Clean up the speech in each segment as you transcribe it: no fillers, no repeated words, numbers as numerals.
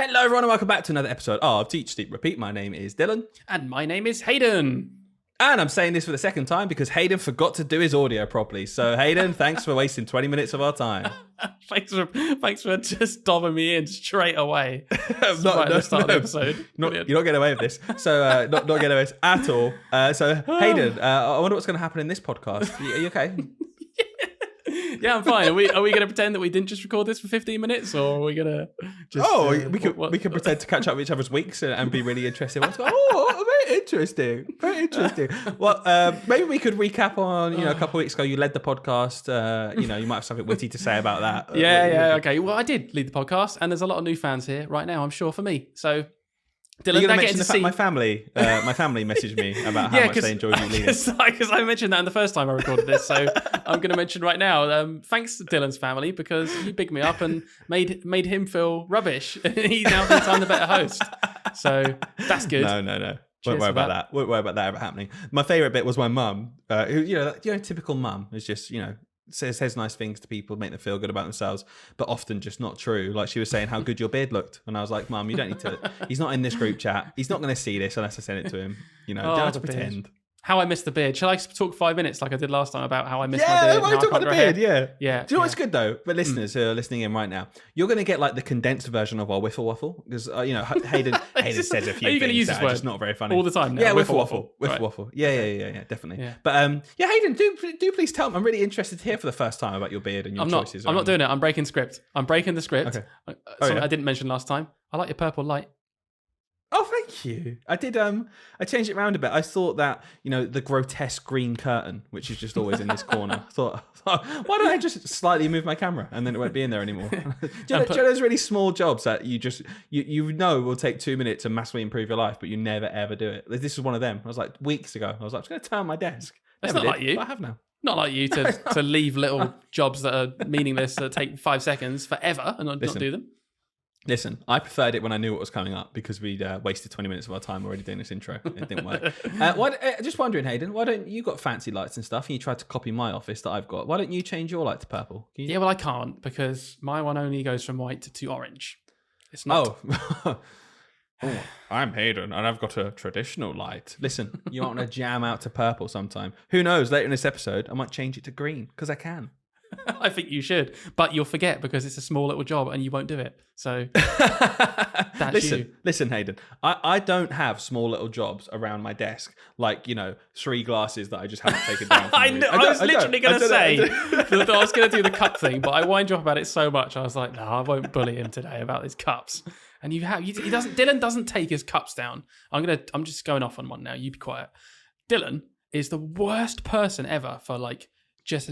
Hello everyone and welcome back to another episode of Teach, Sleep, Repeat. My name is Dylan. And my name is Hayden. And I'm saying this for the second time because Hayden forgot to do his audio properly. So Hayden, thanks for wasting 20 minutes of our time. Thanks for just dobbing me in straight away. At the start of the episode. You're not getting away with this. So not getting away with this at all. Hayden, I wonder what's going to happen in this podcast. Are you okay? Yeah, I'm fine. Are we going to pretend that we didn't just record this for 15 minutes, or are we going to just... we could pretend to catch up with each other's weeks and be really interested. Very interesting. Very interesting. Well, maybe we could recap on, a couple of weeks ago, you led the podcast. You might have something witty to say about that. Yeah, okay. Well, I did lead the podcast, and there's a lot of new fans here right now, I'm sure, for me. So... Dylan, you're going to mention the fact my family messaged me about how much they enjoyed you leading. Because I mentioned that the first time I recorded this, so I'm going to mention right now. Thanks to Dylan's family because he bigged me up and made him feel rubbish. He now thinks I'm the better host, so that's good. No. Won't worry about that. Won't worry about that ever happening. My favourite bit was my mum, who typical mum is just says nice things to people, make them feel good about themselves, but often just not true. Like she was saying how good your beard looked, and I was like, Mum, you don't need to. He's not in this group chat. He's not going to see this unless I send it to him. Don't have to pretend. How I missed the beard. Shall I talk 5 minminutes like I did last time about how I missed my beard? Yeah, why talk about the beard? Yeah. Do you know what's good though? But listeners who are listening in right now, you're going to get like the condensed version of our wiffle-waffle because Hayden says a few are you things use that this are word just not very funny all the time now? Yeah, wiffle-waffle. Wiffle-waffle. Yeah, definitely. Yeah. But Hayden, do please tell me. I'm really interested to hear for the first time about your beard and your choices. I'm not doing it. I'm breaking script. I'm breaking the script. Okay. Something I didn't mention last time. I like your purple light. Oh, thank you. I did. I changed it around a bit. I thought that the grotesque green curtain, which is just always in this corner. I thought, why don't I just slightly move my camera and then it won't be in there anymore? do you know those really small jobs that you will take 2 minutes and massively improve your life, but you never ever do it? This is one of them. I was like weeks ago. I was like, I'm just going to turn on my desk. That's not like you. But I have now. Not like you to leave little jobs that are meaningless that take 5 seconds forever and not do them. Listen, I preferred it when I knew what was coming up because we'd wasted 20 minutes of our time already doing this intro. It didn't work. Just wondering, Hayden, why don't you got fancy lights and stuff and you tried to copy my office that I've got? Why don't you change your light to purple? Yeah, well, I can't because my one only goes from white to orange. It's not... Oh, I'm Hayden and I've got a traditional light. Listen, you want to jam out to purple sometime. Who knows, later in this episode, I might change it to green because I can. I think you should, but you'll forget because it's a small little job and you won't do it. So listen, Hayden, I don't have small little jobs around my desk like 3 glasses that I just haven't taken down. I was literally going to say that I was going to do the cup thing, but I wind you up about it so much. I was like, no, I won't bully him today about his cups. And Dylan doesn't take his cups down. I'm just going off on one now. You be quiet. Dylan is the worst person ever for just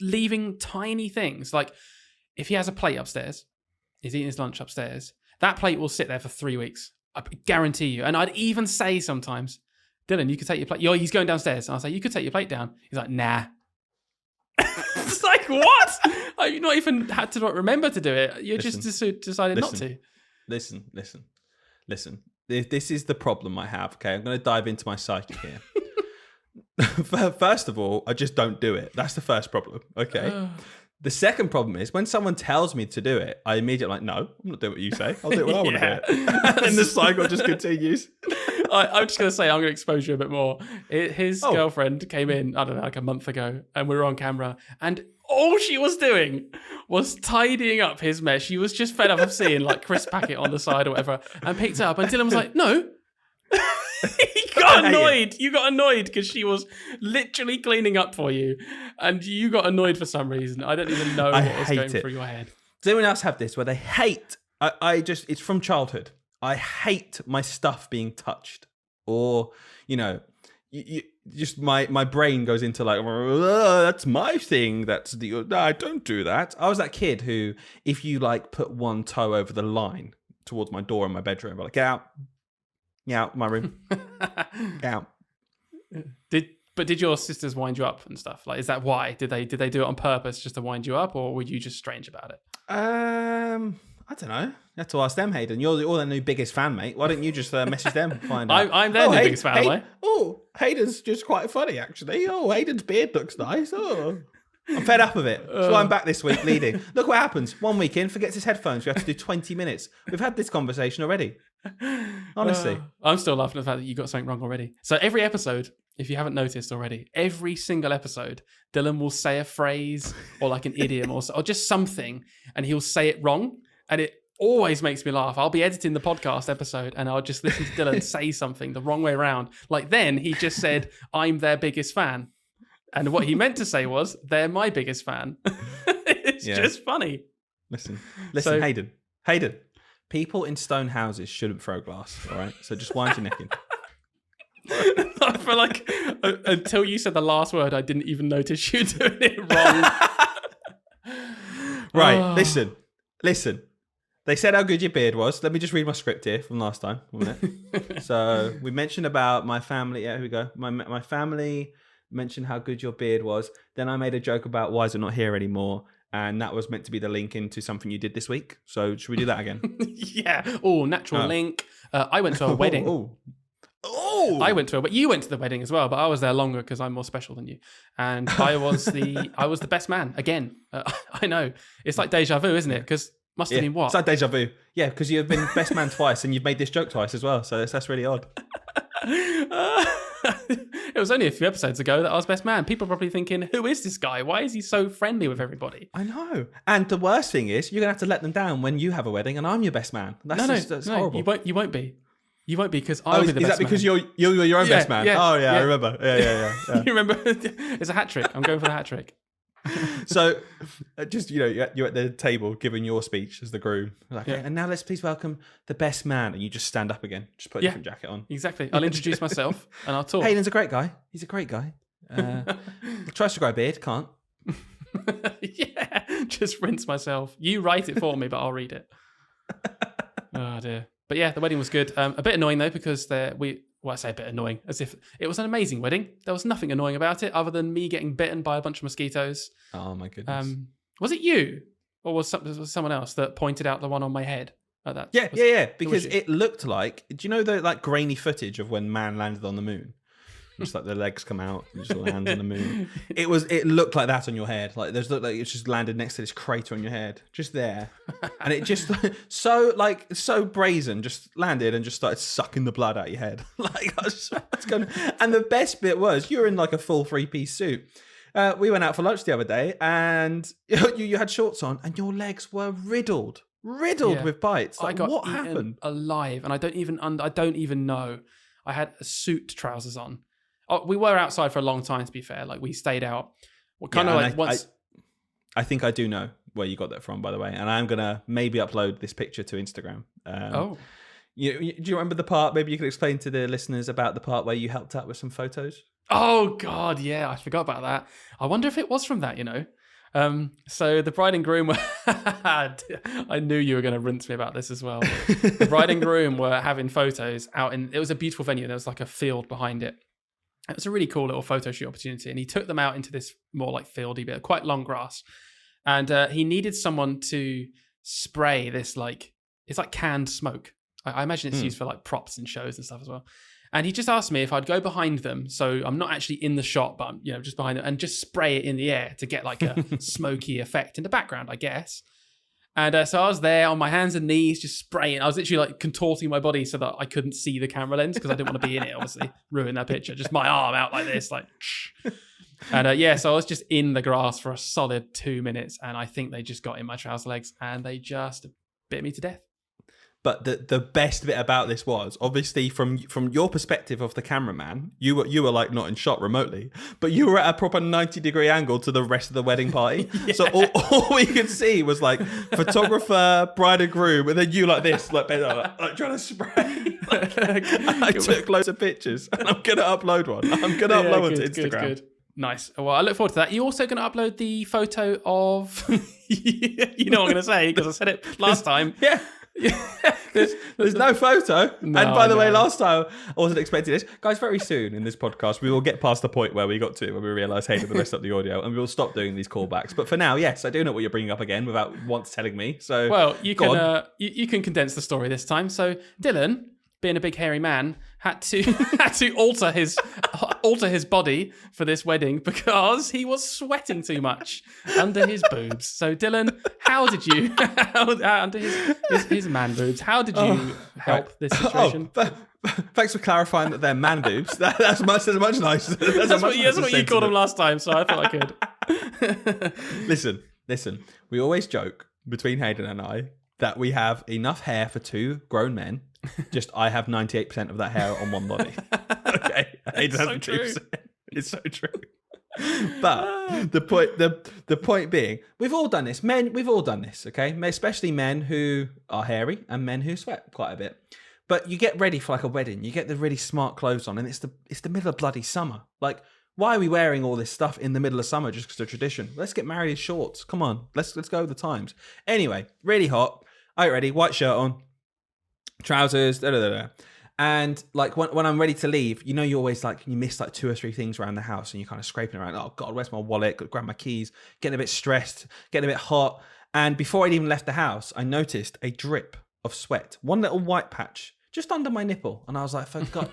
leaving tiny things. Like if he has a plate upstairs, he's eating his lunch upstairs, that plate will sit there for 3 weeks. I guarantee you. And I'd even say sometimes, Dylan, you could take your plate. He's going downstairs. And I'll say, you could take your plate down. He's like, nah. It's like, what? You not even had to remember to do it. You just decided not to. Listen. This is the problem I have, okay? I'm going to dive into my psyche here. First of all, I just don't do it. That's the first problem, okay? The second problem is when someone tells me to do it, I immediately no, I'm not doing what you say. I'll do it when I want to do it. And the cycle just continues. I'm just going to say, I'm going to expose you a bit more. His girlfriend came in, I don't know, like a month ago, and we were on camera, and all she was doing was tidying up his mess. She was just fed up of seeing crisp packet on the side or whatever, and picked it up, and Dylan was like, no. You got annoyed because she was literally cleaning up for you and you got annoyed for some reason. I don't even know what was going through your head. Does anyone else have this where they hate it's from childhood. I hate my stuff being touched or just my brain goes into that's my thing, that's I don't do that. I was that kid who if you put one toe over the line towards my door in my bedroom, I'm like, get out my room. Get out. Did your sisters wind you up and stuff? Is that why? Did they do it on purpose just to wind you up, or were you just strange about it? I don't know. You have to ask them, Hayden. You're their new biggest fan, mate. Why don't you just message them and find out? I'm their new biggest fan, am I? Oh, Hayden's just quite funny, actually. Oh, Hayden's beard looks nice. Oh. I'm fed up of it. That's why I'm back this week leading. Look what happens. 1 week in, forgets his headphones. We have to do 20 minutes. We've had this conversation already. Honestly. I'm still laughing at the fact that you got something wrong already. So every episode, if you haven't noticed already, every single episode, Dylan will say a phrase or like an idiom or just something, and he'll say it wrong. And it always makes me laugh. I'll be editing the podcast episode and I'll just listen to Dylan say something the wrong way around. Like then he just said, I'm their biggest fan. And what he meant to say was, they're my biggest fan. It's just funny. Listen, Hayden. People in stone houses shouldn't throw glass, all right? So just wind your neck in. I feel like until you said the last word, I didn't even notice you doing it wrong. Right, listen. They said how good your beard was. Let me just read my script here from last time. 1 minute. So we mentioned about my family. Yeah, here we go. My family mentioned how good your beard was. Then I made a joke about why is it not here anymore? And that was meant to be the link into something you did this week. So should we do that again? Yeah. Oh, natural link. I went to a wedding. I went to you went to the wedding as well, but I was there longer because I'm more special than you. And I was the best man again. I know. It's like deja vu, isn't it? Because must have been what? It's like deja vu. Yeah, because you've been best man twice and you've made this joke twice as well. So that's really odd. It was only a few episodes ago that I was best man. People are probably thinking, who is this guy? Why is he so friendly with everybody? I know. And the worst thing is, you're going to have to let them down when you have a wedding and I'm your best man. That's horrible. You won't be. You won't be because I'll be the best man. Is that because you're your own best man? Yeah, oh, yeah, I remember. Yeah. You remember? It's a hat trick. I'm going for the hat trick. So, just, you're at the table giving your speech as the groom. Like, and now let's please welcome the best man. And you just stand up again. Just put a different jacket on. Exactly. I'll introduce myself and I'll talk. Hayden's a great guy. He's a great guy. Tries to grow a beard, can't. Yeah, just rinse myself. You write it for me, but I'll read it. Oh, dear. But yeah, the wedding was good. A bit annoying though, because I say a bit annoying, as if it was an amazing wedding. There was nothing annoying about it other than me getting bitten by a bunch of mosquitoes. Oh my goodness. Was it you? Or was someone else that pointed out the one on my head like that? Yeah. Because it looked like, do you know the like grainy footage of when man landed on the moon? Just like the legs come out and just lands on the moon. It looked like that on your head. Like looked like it just landed next to this crater on your head, just there, and it just so brazen, just landed and just started sucking the blood out of your head. Like I was going. And the best bit was you were in like a full 3-piece suit. We went out for lunch the other day, and you had shorts on, and your legs were riddled with bites. Like, I got what eaten happened? Alive, and I don't even know. I had suit trousers on. Oh, we were outside for a long time, to be fair. Like, we stayed out. I think I do know where you got that from, by the way. And I'm going to maybe upload this picture to Instagram. Do you remember the part? Maybe you could explain to the listeners about the part where you helped out with some photos? Oh, God, yeah. I forgot about that. I wonder if it was from that, So the bride and groom were... I knew you were going to rinse me about this as well. The bride and groom were having photos out in... It was a beautiful venue. There was like a field behind it. It was a really cool little photo shoot opportunity. And he took them out into this more like fieldy bit, quite long grass. And he needed someone to spray this like... It's like canned smoke. I imagine it's used for like props and shows and stuff as well. And he just asked me if I'd go behind them. So I'm not actually in the shot, but I'm, just behind them and just spray it in the air to get like a smoky effect in the background, I guess. And so I was there on my hands and knees, just spraying. I was literally like contorting my body so that I couldn't see the camera lens because I didn't want to be in it, obviously. Ruin that picture. Just my arm out like this, like. And so I was just in the grass for a solid 2 minutes. And I think they just got in my trouser legs and they just bit me to death. But the best bit about this was, obviously, from your perspective of the cameraman, you were like not in shot remotely, but you were at a proper 90-degree angle to the rest of the wedding party. Yeah. So all we could see was like photographer, bride and groom, and then you like this, like trying to spray. I took loads of pictures, and I'm gonna upload one. I'm gonna upload one to Instagram. Good. Nice. Well, I look forward to that. You're also going to upload the photo of... you know what I'm going to say, because I said it last time. Yeah. There's no photo. No, and by the way, last time I wasn't expecting this. Guys, very soon in this podcast, we will get past the point where we got to, when we realised Hayden would mess up the audio, and we will stop doing these callbacks. But for now, yes, I do know what you're bringing up again without once telling me. So, well, you can condense the story this time. So, Dylan, being a big hairy man, had to alter his body for this wedding because he was sweating too much under his boobs. So Dylan, how did you under his man boobs? How did you help this situation? Thanks for clarifying that they're man boobs. That's much nicer. That's what you called them last time, so I thought I could. Listen. We always joke between Hayden and I that we have enough hair for 2 grown men. Just I have 98% of that hair on one body. Okay, Hayden has 2%. It's so true. But the point being, we've all done this. Men, we've all done this. Okay, especially men who are hairy and men who sweat quite a bit. But you get ready for like a wedding. You get the really smart clothes on, and it's the middle of bloody summer. Like, why are we wearing all this stuff in the middle of summer just because of tradition? Let's get married in shorts. Come on, let's go with the times. Anyway, really hot. All right, ready, white shirt on, trousers, and like when I'm ready to leave, you know, you always like you miss like 2 or 3 things around the house, and you're kind of scraping around. Oh God, where's my wallet? Got to grab my keys. Getting a bit stressed, getting a bit hot. And before I'd even left the house, I noticed a drip of sweat, one little white patch just under my nipple, and I was like, "For God,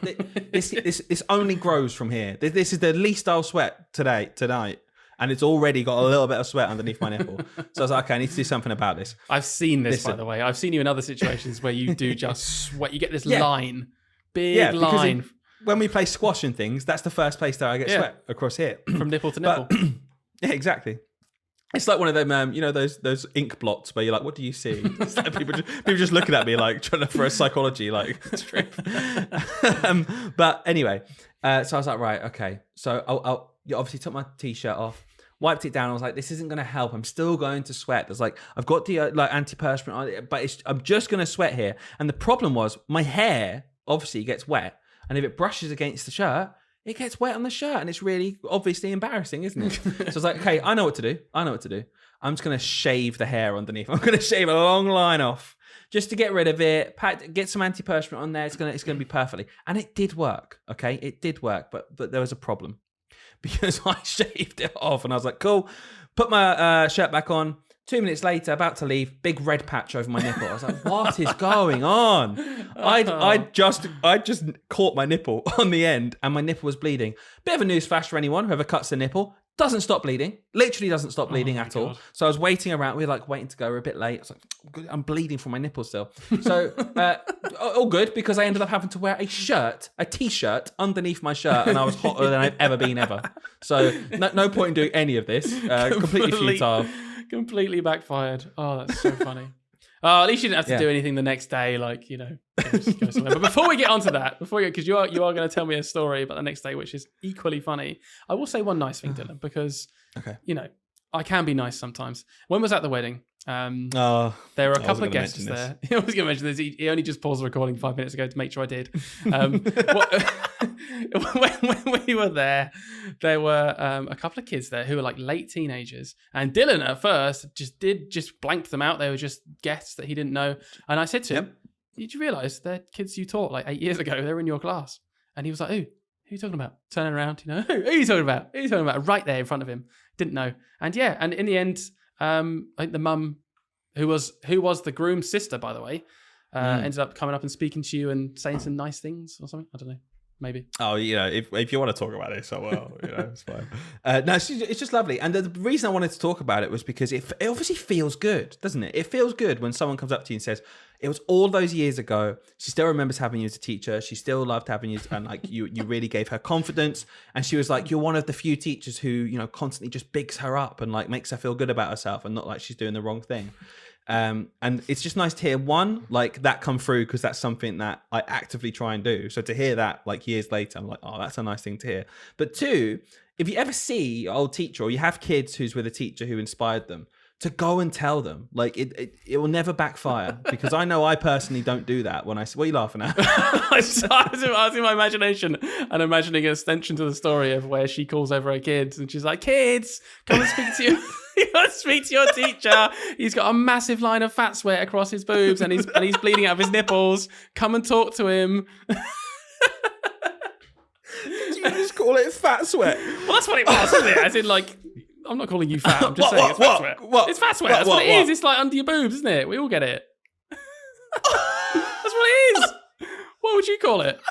this only grows from here. This is the least I'll sweat tonight." And it's already got a little bit of sweat underneath my nipple. So I was like, okay, I need to do something about this. I've seen this, by the way. I've seen you in other situations where you do just sweat. You get this line, big line. When we play squash and things, that's the first place that I get sweat across here. From nipple to nipple. Yeah, exactly. It's like one of them, you know, those ink blots where you're like, what do you see? It's like people just looking at me like trying to for a psychology like trip. But anyway, so I was like, right, okay. So I'll obviously took my t-shirt off, wiped it down. I was like, this isn't going to help. I'm still going to sweat. There's like, I've got the like antiperspirant on it, but I'm just going to sweat here. And the problem was my hair obviously gets wet. And if it brushes against the shirt, it gets wet on the shirt. And it's really obviously embarrassing, isn't it? So I was like, okay, I know what to do. I'm just going to shave the hair underneath. I'm going to shave a long line off just to get rid of it, get some antiperspirant on there. It's going to be perfectly. And it did work. Okay. It did work, but there was a problem. Because I shaved it off and I was like, cool, put my shirt back on. 2 minutes later, about to leave, big red patch over my nipple. I was like, what is going on? I just caught my nipple on the end and my nipple was bleeding. Bit of a newsflash for anyone who ever cuts the nipple. Doesn't stop bleeding. Literally doesn't stop bleeding at all. So I was waiting around. We were like waiting to go. We're a bit late. I was like, I'm bleeding from my nipple still. So all good because I ended up having to wear a t-shirt underneath my shirt, and I was hotter than I've ever been ever. So no point in doing any of this. Completely futile. Completely backfired. Oh, that's so funny. At least you didn't have to do anything the next day, like, you know, just go somewhere. But before we get onto that, because you are going to tell me a story about the next day, which is equally funny, I will say one nice thing, Dylan, because, you know, I can be nice sometimes. When was at the wedding? There were a couple of guests there. I was going to mention this. He only just paused the recording 5 minutes ago to make sure I did. When we were there were a couple of kids there who were like late teenagers. And Dylan at first just blanked them out. They were just guests that he didn't know. And I said to him, did you realise they're kids you taught like 8 years ago? They're in your class. And he was like, who are you talking about? Turning around, you know, who are you talking about? Who are you talking about? Right there in front of him. Didn't know. And and in the end, I think the mum, who was the groom's sister, by the way, ended up coming up and speaking to you and saying some nice things or something. I don't know. Maybe. Oh, you know, if you want to talk about it, so well, you know, it's fine. No, it's just lovely. And the reason I wanted to talk about it was because it obviously feels good, doesn't it? It feels good when someone comes up to you and says, it was all those years ago. She still remembers having you as a teacher. She still loved having you, and like you really gave her confidence. And she was like, you're one of the few teachers who, you know, constantly just bigs her up and like makes her feel good about herself and not like she's doing the wrong thing. And it's just nice to hear one, like that come through, because that's something that I actively try and do. So to hear that like years later, I'm like, oh, that's a nice thing to hear. But two, if you ever see an old teacher or you have kids who's with a teacher who inspired them, to go and tell them, like it will never backfire, because I know I personally don't do that. When I say, what are you laughing at? I was in my imagination and imagining an extension to the story of where she calls over her kids and she's like, kids, come and speak to you. You got to speak to your teacher. He's got a massive line of fat sweat across his boobs and he's bleeding out of his nipples. Come and talk to him. Did you just call it fat sweat? Well, that's what it was, isn't it? As in, like, I'm not calling you fat. I'm just saying it's fat sweat. It's fat sweat. That's what it is. It's like under your boobs, isn't it? We all get it. That's what it is. What would you call it?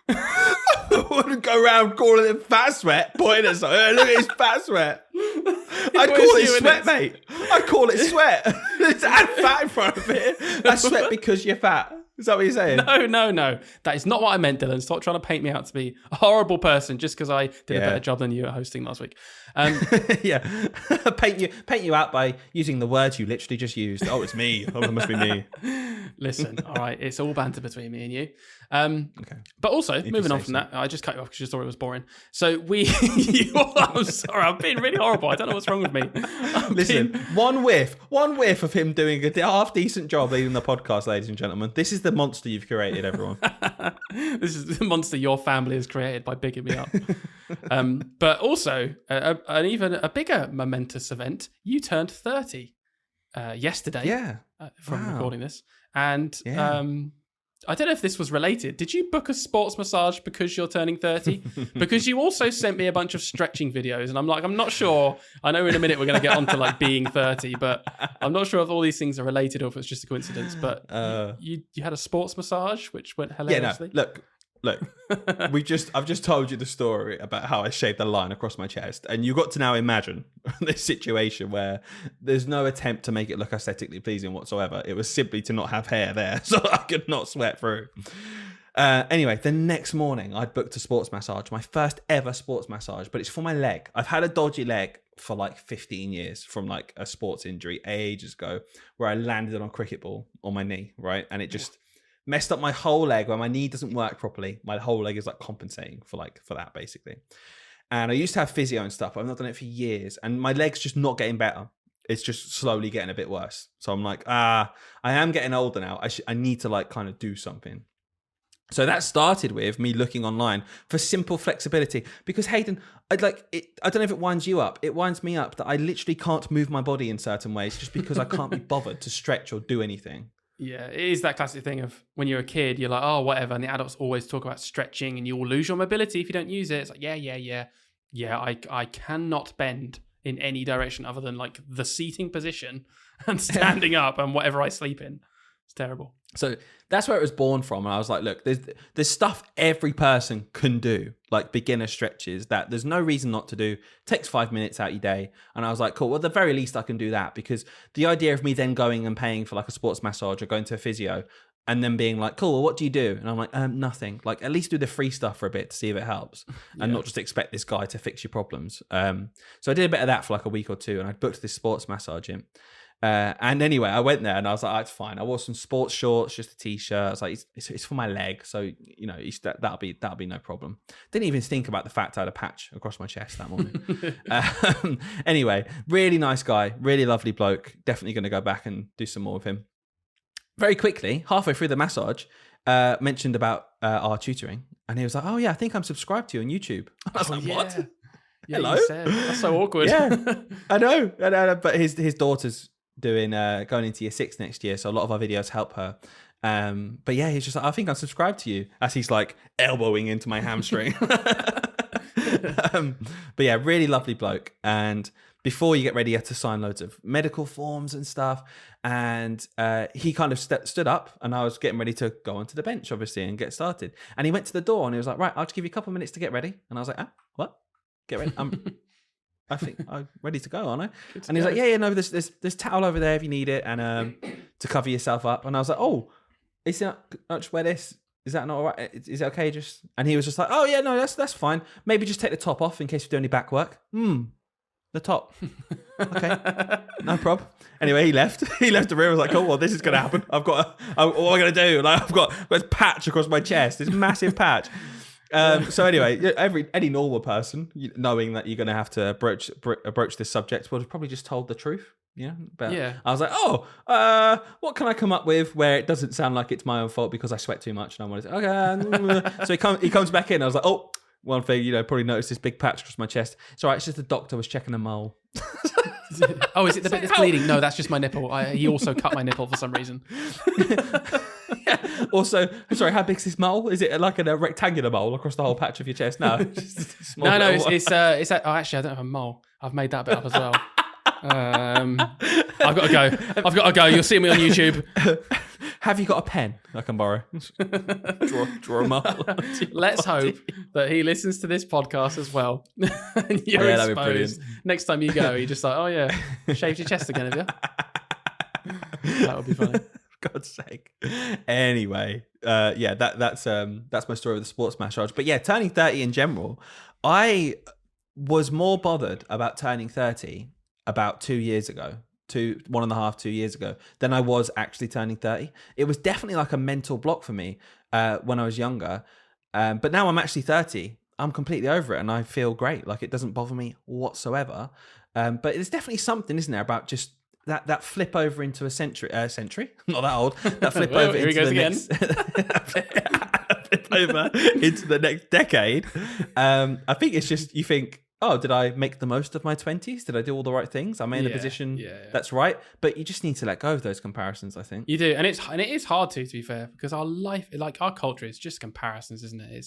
I wouldn't go around calling it fat sweat, pointing at something. Hey, look at his fat sweat. I'd call it sweat, mate. I'd call it sweat. Add fat in front of it. That's sweat because you're fat. Is that what you're saying? No. That is not what I meant, Dylan. Stop trying to paint me out to be a horrible person just because I did a better job than you at hosting last week. Yeah. paint you out by using the words you literally just used. Oh, it's me. Oh, it must be me. Listen, all right, it's all banter between me and you. Okay. But also, moving on from that, I just cut you off because you thought it was boring. So I'm sorry, I've been really horrible. I don't know what's wrong with me. Listen, one whiff of him doing a half decent job leading the podcast, ladies and gentlemen. This is the monster you've created, everyone. This is the monster your family has created by bigging me up. But also, an even a bigger momentous event. You turned 30 yesterday. Yeah. From recording this, and I don't know if this was related. Did you book a sports massage because you're turning 30? Because you also sent me a bunch of stretching videos, and I'm like, I'm not sure. I know in a minute we're going to get onto like being 30, but I'm not sure if all these things are related or if it's just a coincidence. But you had a sports massage, which went hilariously. Yeah, no, look. I've just told you the story about how I shaved a line across my chest, and you got to now imagine this situation where there's no attempt to make it look aesthetically pleasing whatsoever. It was simply to not have hair there, so I could not sweat through. Anyway, the next morning I'd booked a sports massage, my first ever sports massage, but it's for my leg. I've had a dodgy leg for like 15 years from like a sports injury ages ago, where I landed on a cricket ball on my knee, right, and it just messed up my whole leg. Where my knee doesn't work properly, my whole leg is like compensating for that basically. And I used to have physio and stuff, but I've not done it for years, and my leg's just not getting better. It's just slowly getting a bit worse. So I'm like, I am getting older now. I need to like kind of do something. So that started with me looking online for simple flexibility, because Hayden, I don't know if it winds you up. It winds me up that I literally can't move my body in certain ways just because I can't be bothered to stretch or do anything. Yeah, it is that classic thing of when you're a kid, you're like, oh, whatever. And the adults always talk about stretching and you will lose your mobility if you don't use it. It's like, yeah, I cannot bend in any direction other than like the seating position and standing up and whatever I sleep in. It's terrible. So that's where it was born from. And I was like, look, there's stuff every person can do, like beginner stretches that there's no reason not to do. It takes 5 minutes out your day. And I was like, cool, well, at the very least I can do that, because the idea of me then going and paying for like a sports massage or going to a physio and then being like, cool, well, what do you do? And I'm like, nothing. Like, at least do the free stuff for a bit to see if it helps and not just expect this guy to fix your problems. So I did a bit of that for like a week or two, and I booked this sports massage in. And anyway, I went there and I was like, oh, it's fine. I wore some sports shorts, just a t-shirt. I was like, it's for my leg. So, you know, that'll be no problem. Didn't even think about the fact I had a patch across my chest that morning. Anyway, really nice guy, really lovely bloke. Definitely going to go back and do some more with him. Very quickly, halfway through the massage, mentioned about our tutoring. And he was like, oh yeah, I think I'm subscribed to you on YouTube. I was like, what? Yeah, hello? That's so awkward. Yeah, I know. But his daughter's doing going into year 6 next year, so a lot of our videos help her. But yeah, he's just like, I think I'm subscribed to you, as he's like elbowing into my hamstring. But yeah, really lovely bloke. And before you get ready, you have to sign loads of medical forms and stuff. And he kind of stood up, and I was getting ready to go onto the bench, obviously, and get started. And he went to the door and he was like, right, I'll just give you a couple of minutes to get ready. And I was like, what? Get ready? I think I'm ready to go, aren't I? And he's like, yeah, no, there's towel over there if you need it, and to cover yourself up. And I was like, oh, is that, I'll just wear this? Is that not all right? Is it okay? And he was just like, oh yeah, no, that's fine. Maybe just take the top off in case you do any back work. The top. Okay, no problem. Anyway, he left. He left the room. I was like, oh, well, this is going to happen. What am I going to do? Like, I've got this patch across my chest, this massive patch. So anyway, any normal person, knowing that you're going to have to broach this subject, would have probably just told the truth. But yeah. I was like, what can I come up with where it doesn't sound like it's my own fault because I sweat too much? And I wanted to, okay. So he comes back in. I was like, oh, one thing, probably noticed this big patch across my chest. It's all right. It's just the doctor was checking a mole. Oh, is it the bit that's bleeding? No, that's just my nipple. He also cut my nipple for some reason. Yeah. Also, sorry, how big's this mole? Is it like a rectangular mole across the whole patch of your chest? No, it's actually I don't have a mole. I've made that bit up as well. I've got to go. You'll see me on YouTube. Have you got a pen I can borrow? draw them up. Let's hope that he listens to this podcast as well. And you're that'd be exposed. Next time you go, you're just like, oh yeah, shaved your chest again, have you? That would be funny. For God's sake. Anyway, that's my story with the sports massage. But yeah, turning 30 in general, I was more bothered about turning 30 about 2 years ago. 2 years ago than I was actually turning 30. It was definitely like a mental block for me when I was younger. But now I'm actually 30. I'm completely over it and I feel great. Like it doesn't bother me whatsoever. But there's definitely something, isn't there, about just that flip over into a century? Not that old. That flip over into the next flip over into the next decade. I think it's just, you think, oh, did I make the most of my 20s? Did I do all the right things? Am I in a position that's right? But you just need to let go of those comparisons, I think. You do. And it is hard to be fair, because our life, like our culture is just comparisons, isn't it? You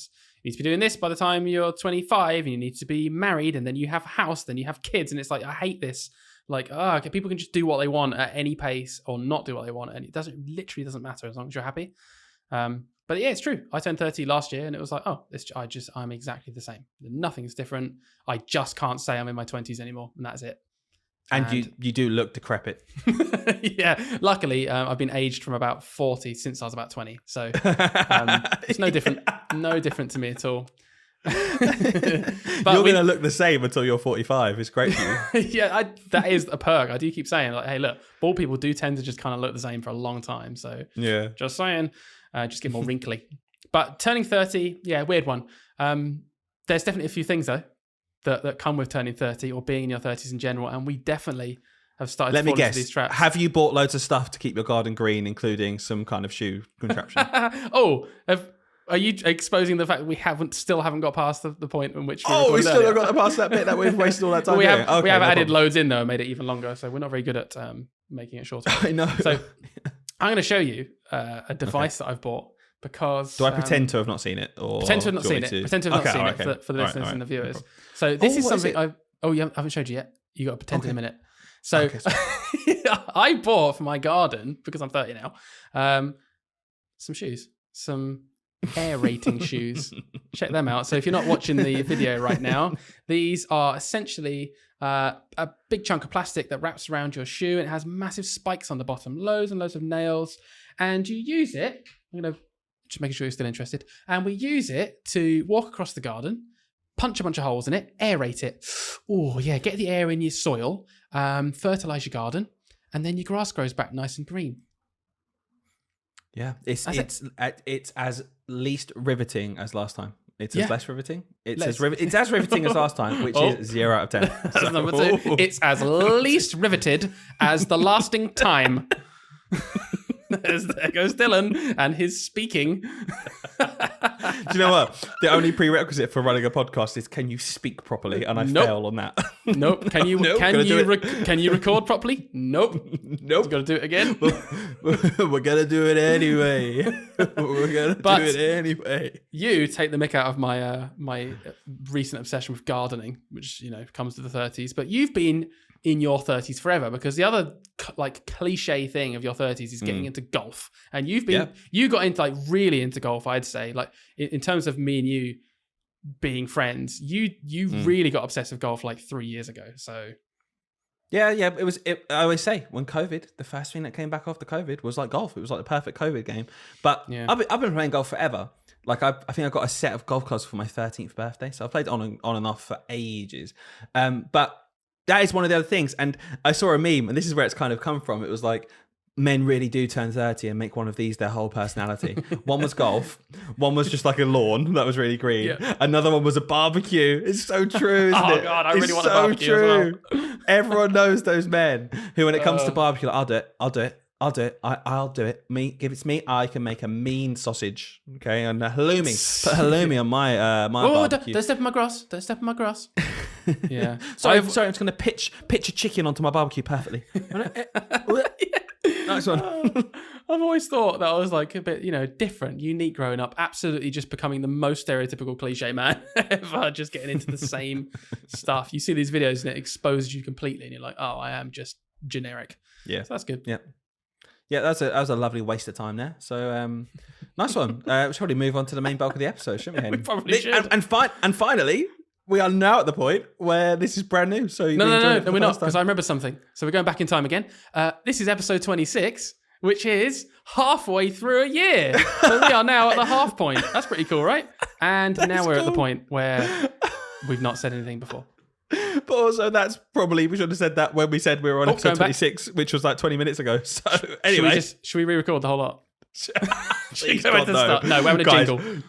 need to be doing this by the time you're 25 and you need to be married and then you have a house, then you have kids. And it's like, I hate this. Like, okay, people can just do what they want at any pace or not do what they want. And it literally doesn't matter as long as you're happy. But yeah, it's true. I turned 30 last year and it was like, oh, I'm exactly the same. Nothing's different. I just can't say I'm in my 20s anymore. And that's it. And you do look decrepit. Yeah. Luckily, I've been aged from about 40 since I was about 20. So it's no different. No different to me at all. But you're going to look the same until you're 45. It's great for you. Yeah, that is a perk. I do keep saying, like, hey, look, bald people do tend to just kind of look the same for a long time. So yeah, just saying. Just get more wrinkly. But turning 30, yeah, weird one. There's definitely a few things, though, that come with turning 30 or being in your 30s in general. And we definitely have started to fall into these traps. Have you bought loads of stuff to keep your garden green, including some kind of shoe contraption? Are you exposing the fact that we still haven't got past the point in which we still haven't got past that bit that we've wasted all that time we have added loads in, though, and made it even longer. So we're not very good at making it shorter. I know. So I'm going to show you a device that I've bought because... Do I pretend to have not seen it? Or pretend to have not seen it. Pretend to have not seen it for the listeners and the viewers. So this is something I haven't showed you yet. You got to pretend in a minute. So I bought for my garden, because I'm 30 now, some shoes. Some aerating shoes. Check them out. So if you're not watching the video right now, these are essentially a big chunk of plastic that wraps around your shoe, and it has massive spikes on the bottom, loads and loads of nails, and you use it, I'm going to just making sure you're still interested, and we use it to walk across the garden, punch a bunch of holes in it, aerate it. Oh yeah, get the air in your soil, fertilize your garden, and then your grass grows back nice and green. Yeah, it's as least riveting as last time. It's as less riveting. It's as riveting as last time, which is 0 out of 10. That's number 2. It's as least riveted as the lasting time. There goes Dylan and his speaking. Do you know what? The only prerequisite for running a podcast is, can you speak properly? And I fail on that. Nope. Can you record properly? Nope. You've got to do it again. We're gonna do it anyway. You take the mick out of my my recent obsession with gardening, which comes to the 30s. But you've been in your 30s forever, because the other cliche thing of your 30s is getting into golf, and you got into really into golf. I'd say, in terms of me and you being friends, you really got obsessed with golf 3 years ago. So yeah, it was. I always say, when COVID, the first thing that came back after COVID was golf. It was the perfect COVID game. But I've been playing golf forever. I think I got a set of golf clubs for my 13th birthday, so I played on and off for ages. But that is one of the other things. And I saw a meme, and this is where it's kind of come from. It was men really do turn 30 and make one of these their whole personality. One was golf. One was just a lawn that was really green. Yeah. Another one was a barbecue. It's so true, isn't it? Oh, God, I really want a barbecue as well. Everyone knows those men who, when it comes to barbecue, I'll do it. I'll do it. Give it to me. I can make a mean sausage. Okay, and halloumi. Put halloumi on my barbecue. Don't step on my grass. Yeah. Sorry, I'm just going to pitch a chicken onto my barbecue perfectly. Nice one. I've always thought that I was a bit, different, unique growing up. Absolutely just becoming the most stereotypical cliche man ever, just getting into the same stuff. You see these videos and it exposes you completely and you're like, oh, I am just generic. Yeah. So that's good. Yeah. Yeah, that was a lovely waste of time there. So, nice one. We should probably move on to the main bulk of the episode, shouldn't we, Hayden? We probably should. And finally, we are now at the point where this is brand new. So No, we're not, because I remember something. So we're going back in time again. This is episode 26, which is halfway through a year. So we are now at the half point. That's pretty cool, right? And now we're at the point where we've not said anything before. But also, that's probably, we should have said that when we said we were on episode 26, which was like 20 minutes ago. So anyway. Should we re-record the whole lot? Please, God, no. No, we're having a Guys, jingle.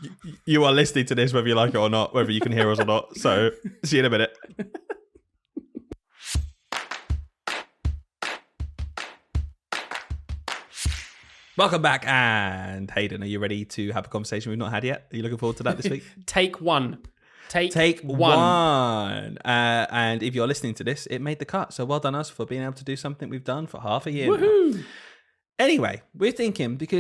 You are listening to this whether you like it or not, whether you can hear us or not. So see you in a minute. Welcome back. And Hayden, are you ready to have a conversation we've not had yet? Are you looking forward to that this week? Take one. Take one. And if you're listening to this, it made the cut. So well done us for being able to do something we've done for half a year. Woohoo! Anyway, we're thinking we took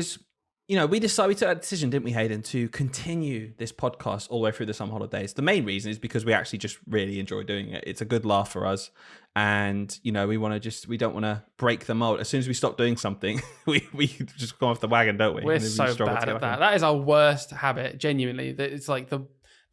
that decision, didn't we, Hayden, to continue this podcast all the way through the summer holidays. The main reason is because we actually just really enjoy doing it. It's a good laugh for us. And, we don't want to break the mold. As soon as we stop doing something, we just go off the wagon, don't we? We're so bad at that. That is our worst habit, genuinely. It's like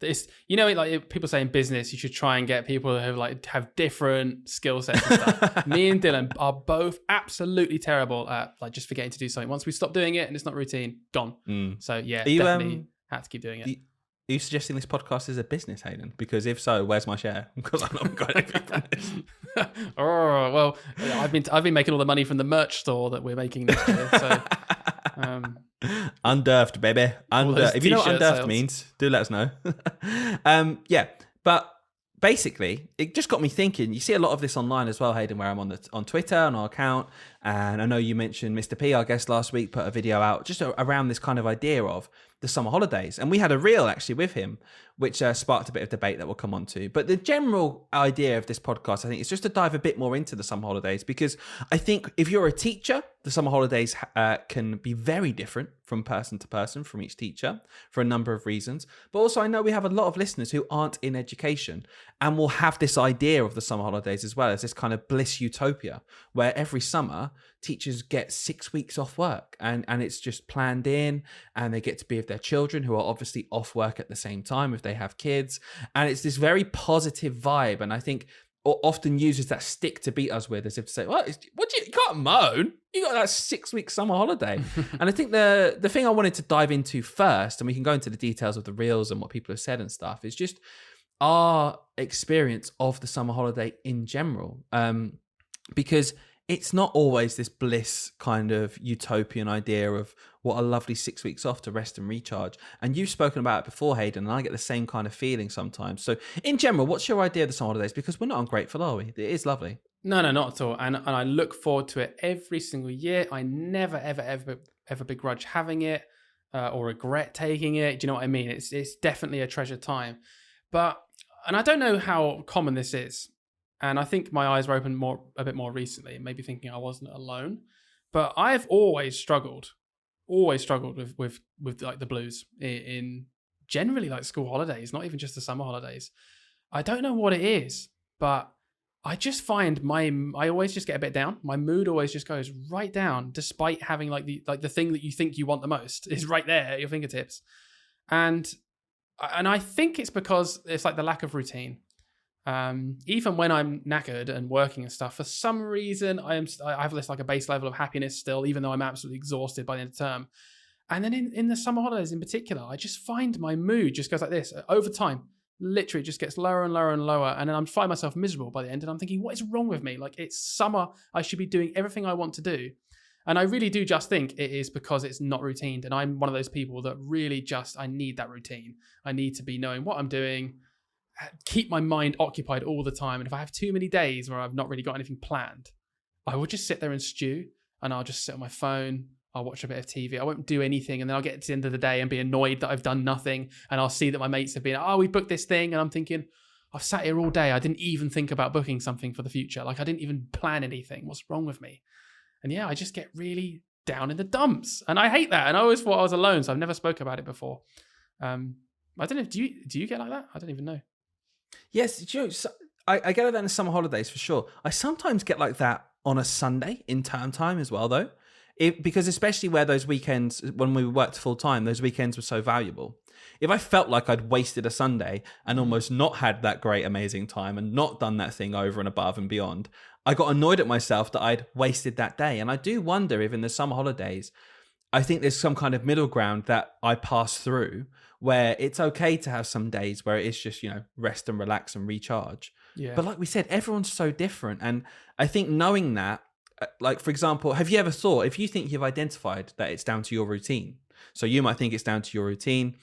like people say in business, you should try and get people who have different skill sets and stuff. Me and Dylan are both absolutely terrible at just forgetting to do something. Once we stop doing it and it's not routine, gone. So yeah, definitely have to keep doing it. Are you suggesting this podcast is a business, Hayden? Because if so, where's my share? Because I'm not got anything from this. Oh well, I've been making all the money from the merch store that we're making this year. So. Undurfed, baby. If you know what undurfed sales means, do let us know. But basically, it just got me thinking. You see a lot of this online as well, Hayden, where I'm on Twitter, on our account, and I know you mentioned Mr. P, our guest last week, put a video out just around this kind of idea of the summer holidays. And we had a reel actually with him, which sparked a bit of debate that we'll come on to. But the general idea of this podcast, I think, is just to dive a bit more into the summer holidays, because I think if you're a teacher, the summer holidays can be very different from person to person, from each teacher, for a number of reasons. But also, I know we have a lot of listeners who aren't in education and will have this idea of the summer holidays as well as this kind of bliss utopia, where every summer teachers get 6 weeks off work and it's just planned in, and they get to be with their children who are obviously off work at the same time if they have kids. And it's this very positive vibe. And I think often uses that stick to beat us with, as if to say, you can't moan. You got that 6 week summer holiday. And I think the thing I wanted to dive into first, and we can go into the details of the reels and what people have said and stuff, is just our experience of the summer holiday in general. Because it's not always this bliss kind of utopian idea of what a lovely 6 weeks off to rest and recharge. And you've spoken about it before, Hayden, and I get the same kind of feeling sometimes. So in general, what's your idea of the summer holidays? Because we're not ungrateful, are we? It is lovely. No, not at all. And I look forward to it every single year. I never, ever begrudge having it or regret taking it. Do you know what I mean? It's definitely a treasured time. And I don't know how common this is. And I think my eyes were opened a bit more recently, maybe thinking I wasn't alone. But I've always struggled with like the blues in generally like school holidays, not even just the summer holidays. I don't know what it is, but I just find I always just get a bit down. My mood always just goes right down, despite having the thing that you think you want the most is right there at your fingertips. And I think it's because it's like the lack of routine. Even when I'm knackered and working and stuff, for some reason I have this like a base level of happiness still, even though I'm absolutely exhausted by the end of the term. And then in the summer holidays in particular, I just find my mood just goes like this over time. Literally just gets lower and lower and lower, and then I'm finding myself miserable by the end, and I'm thinking, what is wrong with me? Like, it's summer, I should be doing everything I want to do. And I really do just think it is because it's not routined, and I'm one of those people that really I need that routine. I need to be knowing what I'm doing, keep my mind occupied all the time. And if I have too many days where I've not really got anything planned, I will just sit there and stew, and I'll just sit on my phone, I'll watch a bit of TV, I won't do anything, and then I'll get to the end of the day and be annoyed that I've done nothing, and I'll see that my mates have been, we booked this thing, and I'm thinking, I've sat here all day, I didn't even think about booking something for the future, like I didn't even plan anything, what's wrong with me? And yeah, I just get really down in the dumps, and I hate that, and I always thought I was alone, so I've never spoke about it before. I don't know, do you get like that? I don't even know. Yes, I get like that in the summer holidays for sure. I sometimes get like that on a Sunday in term time as well, though. Because especially where those weekends, when we worked full time, those weekends were so valuable. If I felt like I'd wasted a Sunday and almost not had that great, amazing time and not done that thing over and above and beyond, I got annoyed at myself that I'd wasted that day. And I do wonder if in the summer holidays, I think there's some kind of middle ground that I pass through where it's okay to have some days where it's just, rest and relax and recharge. Yeah. But like we said, everyone's so different. And I think knowing that, like, for example, have you ever thought, if you think you've identified that it's down to your routine, so you might think it's down to your routine.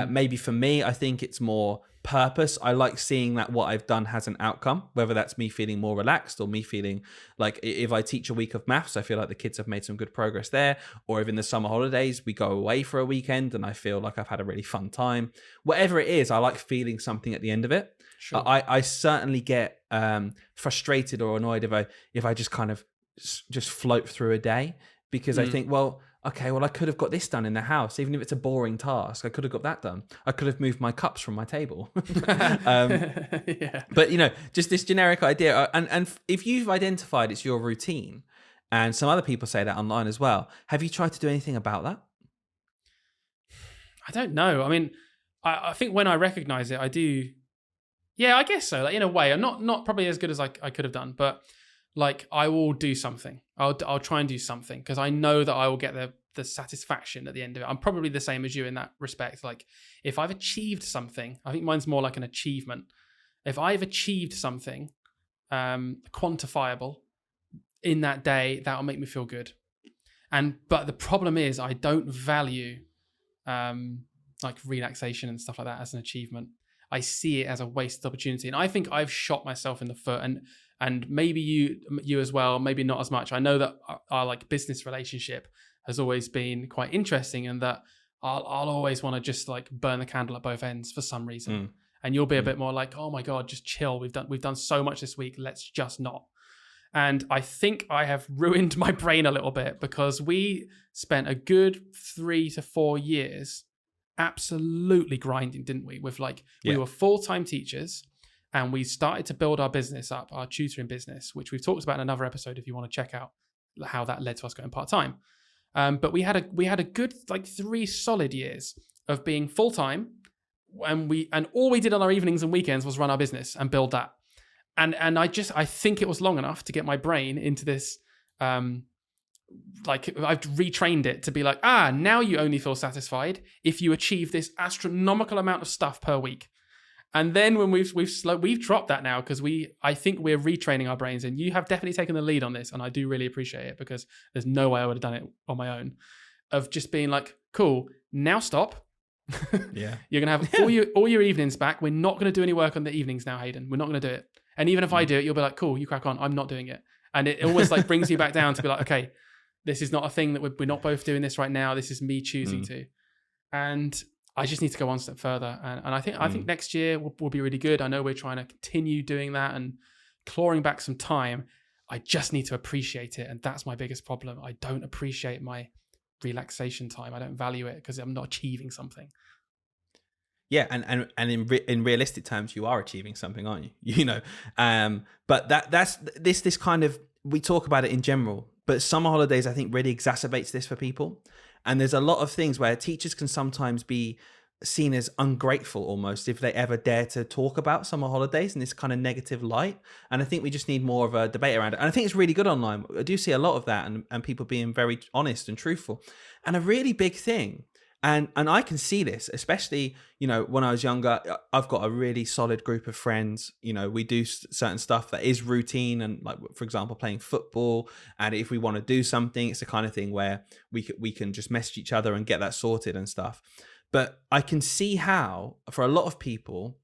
Maybe for me, I think it's more purpose. I like seeing that what I've done has an outcome, whether that's me feeling more relaxed or me feeling like if I teach a week of maths, I feel like the kids have made some good progress there. Or if in the summer holidays, we go away for a weekend and I feel like I've had a really fun time. Whatever it is, I like feeling something at the end of it. Sure. I certainly get frustrated or annoyed if I just kind of just float through a day because I think, I could have got this done in the house, even if it's a boring task. I could have got that done. I could have moved my cups from my table. Yeah. But, just this generic idea. And if you've identified it's your routine, and some other people say that online as well, have you tried to do anything about that? I don't know. I mean, I think when I recognize it, I do. Yeah, I guess so. Like, in a way, I'm not probably as good as I could have done, but like I will do something. I'll try and do something because I know that I will get the satisfaction at the end of it. I'm probably the same as you in that respect. Like if I've achieved something, I think mine's more like an achievement. If I've achieved something quantifiable in that day, that'll make me feel good. But the problem is I don't value like relaxation and stuff like that as an achievement. I see it as a wasted opportunity. And I think I've shot myself in the foot and maybe you as well, maybe not as much. I know that our like business relationship has always been quite interesting and that I'll always want to just like burn the candle at both ends for some reason. And you'll be a bit more like, oh my God, just chill. We've done so much this week. Let's just not. And I think I have ruined my brain a little bit because we spent a good 3 to 4 years absolutely grinding, didn't we? With we were full-time teachers and we started to build our business up, our tutoring business, which we've talked about in another episode if you want to check out how that led to us going part-time. But we had a good 3 solid years of being full-time and all we did on our evenings and weekends was run our business and build that. And I think it was long enough to get my brain into this I've retrained it to be like, now you only feel satisfied if you achieve this astronomical amount of stuff per week. And then when we've dropped that now because I think we're retraining our brains, and you have definitely taken the lead on this, and I do really appreciate it because there's no way I would have done it on my own. Of just being like, cool, now stop. Yeah, you're gonna have all your evenings back. We're not gonna do any work on the evenings now, Hayden. We're not gonna do it. And even if I do it, you'll be like, cool, you crack on. I'm not doing it. And it almost brings you back down to be like, okay, this is not a thing that we're not both doing this right now. This is me choosing to. And I just need to go one step further. And I think next year will be really good. I know we're trying to continue doing that and clawing back some time. I just need to appreciate it. And that's my biggest problem. I don't appreciate my relaxation time. I don't value it because I'm not achieving something. Yeah, and in realistic terms, you are achieving something, aren't you? But that's this kind of, we talk about it in general, but summer holidays I think really exacerbates this for people. And there's a lot of things where teachers can sometimes be seen as ungrateful almost if they ever dare to talk about summer holidays in this kind of negative light. And I think we just need more of a debate around it. And I think it's really good online. I do see a lot of that and people being very honest and truthful. And a really big thing, and I can see this, especially, when I was younger, I've got a really solid group of friends. We do certain stuff that is routine and for example, playing football. And if we want to do something, it's the kind of thing where we can just message each other and get that sorted and stuff. But I can see how for a lot of people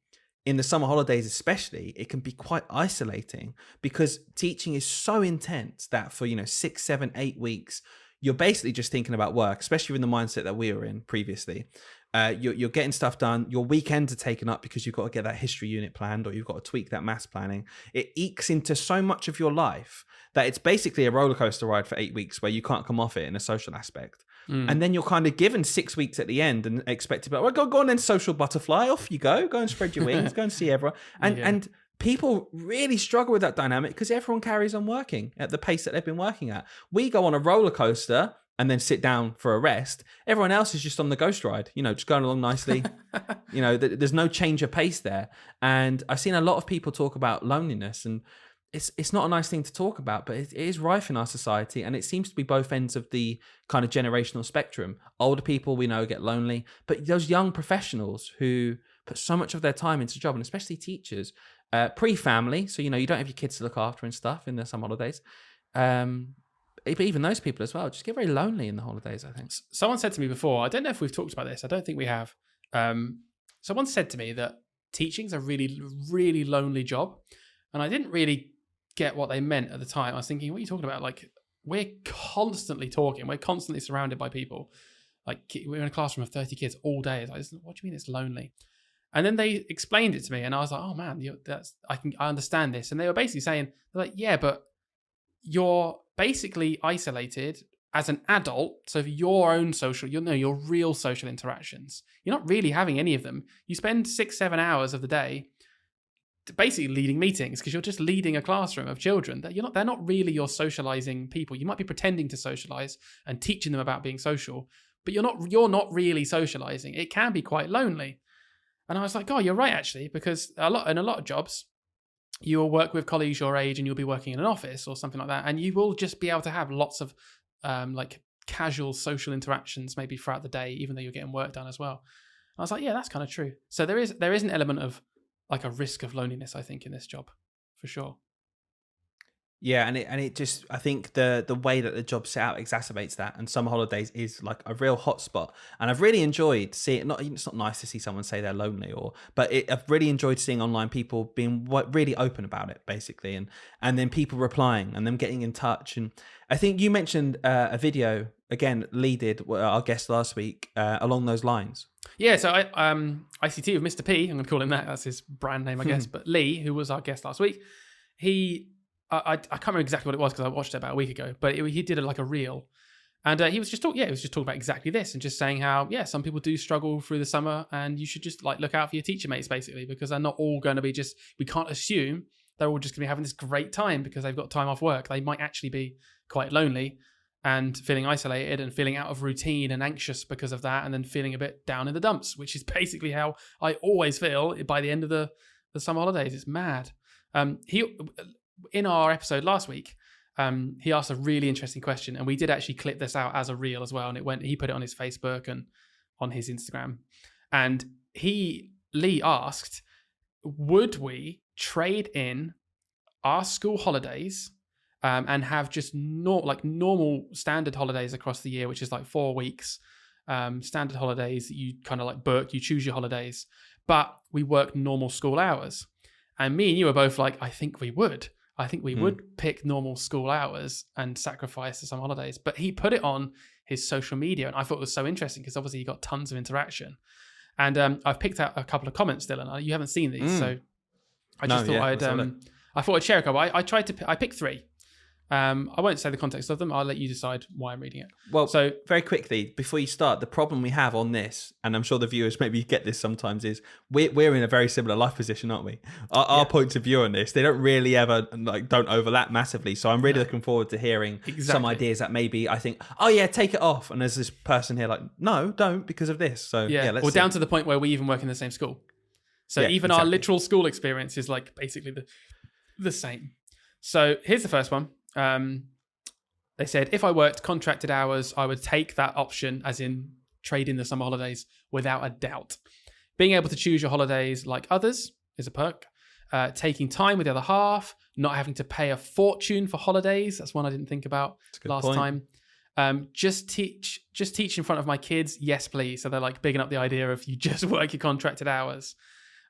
in the summer holidays, especially, it can be quite isolating because teaching is so intense that for, 6, 7, 8 weeks, you're basically just thinking about work, especially in the mindset that we were in previously. You're getting stuff done. Your weekends are taken up because you've got to get that history unit planned or you've got to tweak that maths planning. It ekes into so much of your life that it's basically a roller coaster ride for 8 weeks where you can't come off it in a social aspect. And then you're kind of given 6 weeks at the end and expected, go on then, social butterfly, off you go and spread your wings, go and see everyone. And people really struggle with that dynamic because everyone carries on working at the pace that they've been working at. We go on a roller coaster and then sit down for a rest. Everyone else is just on the ghost ride, just going along nicely. There's no change of pace there. And I've seen a lot of people talk about loneliness, and it's not a nice thing to talk about, but it is rife in our society, and it seems to be both ends of the kind of generational spectrum. Older people we know get lonely, but those young professionals who put so much of their time into the job, and especially teachers, pre-family, so you don't have your kids to look after and stuff in the summer holidays. But even those people as well just get very lonely in the holidays, I think. Someone said to me before, I don't know if we've talked about this, I don't think we have. Someone said to me that teaching's a really, really lonely job. And I didn't really get what they meant at the time. I was thinking, what are you talking about? Like, we're constantly talking. We're constantly surrounded by people. Like, we're in a classroom of 30 kids all day. It's like, what do you mean it's lonely? And then they explained it to me, and I was like, oh man, I understand this. And they were basically saying, they're like, yeah, but you're basically isolated as an adult. So for your own your real social interactions, you're not really having any of them. You spend 6-7 hours of the day basically leading meetings because you're just leading a classroom of children. They're not really your socializing people. You might be pretending to socialize and teaching them about being social, but you're not really socializing. It can be quite lonely. And I was like, oh, you're right, actually, because in a lot of jobs, you will work with colleagues your age and you'll be working in an office or something like that. And you will just be able to have lots of like casual social interactions maybe throughout the day, even though you're getting work done as well. And I was like, yeah, that's kind of true. So there is an element of like a risk of loneliness, I think, in this job, for sure. Yeah, and it just, I think the way that the job's set out exacerbates that, and summer holidays is like a real hotspot. And I've really enjoyed seeing, it's not nice to see someone say they're lonely, I've really enjoyed seeing online people being really open about it, basically, and then people replying and them getting in touch. And I think you mentioned a video, again, Lee did, our guest last week, along those lines. Yeah, so ICT with Mr. P, I'm going to call him that, that's his brand name, I guess. But Lee, who was our guest last week, I can't remember exactly what it was because I watched it about a week ago, but he did a reel, and he was just talking about exactly this, and just saying how some people do struggle through the summer, and you should just like look out for your teacher mates, basically, because they're not all going to be we can't assume they're all just going to be having this great time because they've got time off work. They might actually be quite lonely and feeling isolated and feeling out of routine and anxious because of that, and then feeling a bit down in the dumps, which is basically how I always feel by the end of the summer holidays. It's mad. In our episode last week, he asked a really interesting question, and we did actually clip this out as a reel as well. And he put it on his Facebook and on his Instagram. And Lee asked, would we trade in our school holidays and have just normal standard holidays across the year, which is like 4 weeks, standard holidays that you kind of like book, you choose your holidays, but we work normal school hours. And me and you were both like, I think we would. I think we would pick normal school hours and sacrifice some holidays. But he put it on his social media, and I thought it was so interesting because obviously he got tons of interaction. And I've picked out a couple of comments, Dylan. You haven't seen these, so I just thought I'd share a couple. I picked 3. I won't say the context of them. I'll let you decide why I'm reading it. Well, so very quickly, before you start, the problem we have on this, and I'm sure the viewers maybe get this sometimes, is we're in a very similar life position, aren't we? Our points of view on this, they don't really ever don't overlap massively. So I'm really looking forward to hearing some ideas that maybe I think, oh yeah, take it off. And there's this person here like, no, don't, because of this. So let's see. Down to the point where we even work in the same school. So even our literal school experience is like basically the same. So here's the first one. They said, if I worked contracted hours, I would take that option, as in trade in the summer holidays, without a doubt. Being able to choose your holidays like others is a perk. Taking time with the other half, not having to pay a fortune for holidays. That's one I didn't think about last time. Just teach in front of my kids. Yes, please. So they're like bigging up the idea of you just work your contracted hours.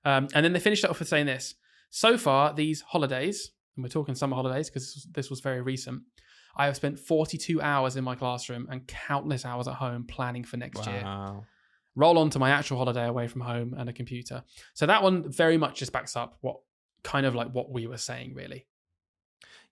And then they finished it off with saying this. So far, these holidays, and we're talking summer holidays because this was very recent, I have spent 42 hours in my classroom and countless hours at home planning for next year. Roll on to my actual holiday away from home and a computer. So that one very much just backs up what we were saying, really.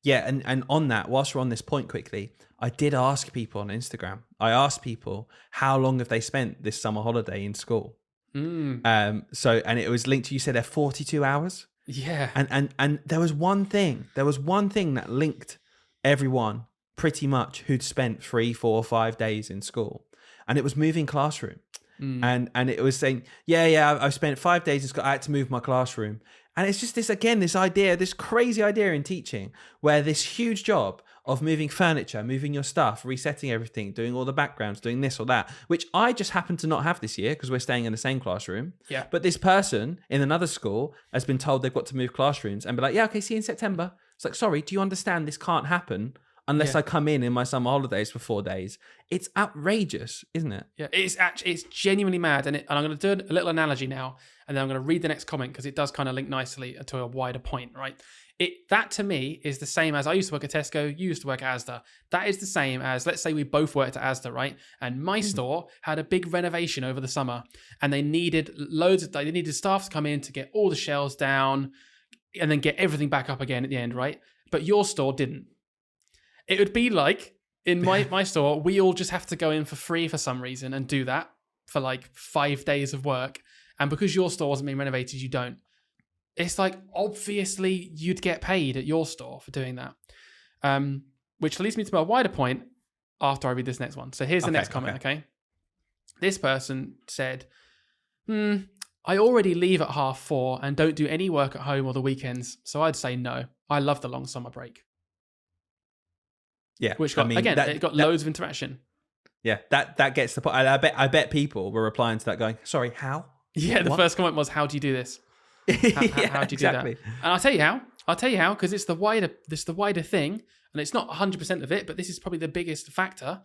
Yeah, and on that, whilst we're on this point quickly, I did ask people on Instagram. I asked people, how long have they spent this summer holiday in school? And it was linked to, you said they're 42 hours. Yeah. And there was one thing that linked everyone pretty much who'd spent 3, 4, 5 days in school, and it was moving classroom. And it was saying, I've spent 5 days in school. I had to move my classroom. And it's just this idea, this crazy idea in teaching, where this huge job of moving furniture, moving your stuff, resetting everything, doing all the backgrounds, doing this or that, which I just happen to not have this year because we're staying in the same classroom. Yeah. But this person in another school has been told they've got to move classrooms and be like, okay, see you in September. It's like, sorry, do you understand this can't happen unless I come in my summer holidays for 4 days? It's outrageous, isn't it? Yeah, it's genuinely mad. And I'm going to do a little analogy now, and then I'm going to read the next comment because it does kind of link nicely to a wider point, right? That to me is the same as I used to work at Tesco, you used to work at Asda. That is the same as, let's say we both worked at Asda, right? And my store had a big renovation over the summer, and they needed staff to come in to get all the shelves down and then get everything back up again at the end, right? But your store didn't. It would be like in my store, we all just have to go in for free for some reason and do that for like 5 days of work. And because your store wasn't being renovated, you don't. It's like, obviously, you'd get paid at your store for doing that. Which leads me to my wider point after I read this next one. So here's the next comment, okay? This person said, I already leave at 4:30 and don't do any work at home or the weekends. So I'd say no. I love the long summer break. Yeah. Which got, it got loads of interaction. Yeah, that gets the point. I bet people were replying to that going, sorry, how? Yeah, the first comment was, how do you do this? How do you do that? And I'll tell you how, because it's the wider thing, and it's not 100% of it, but this is probably the biggest factor,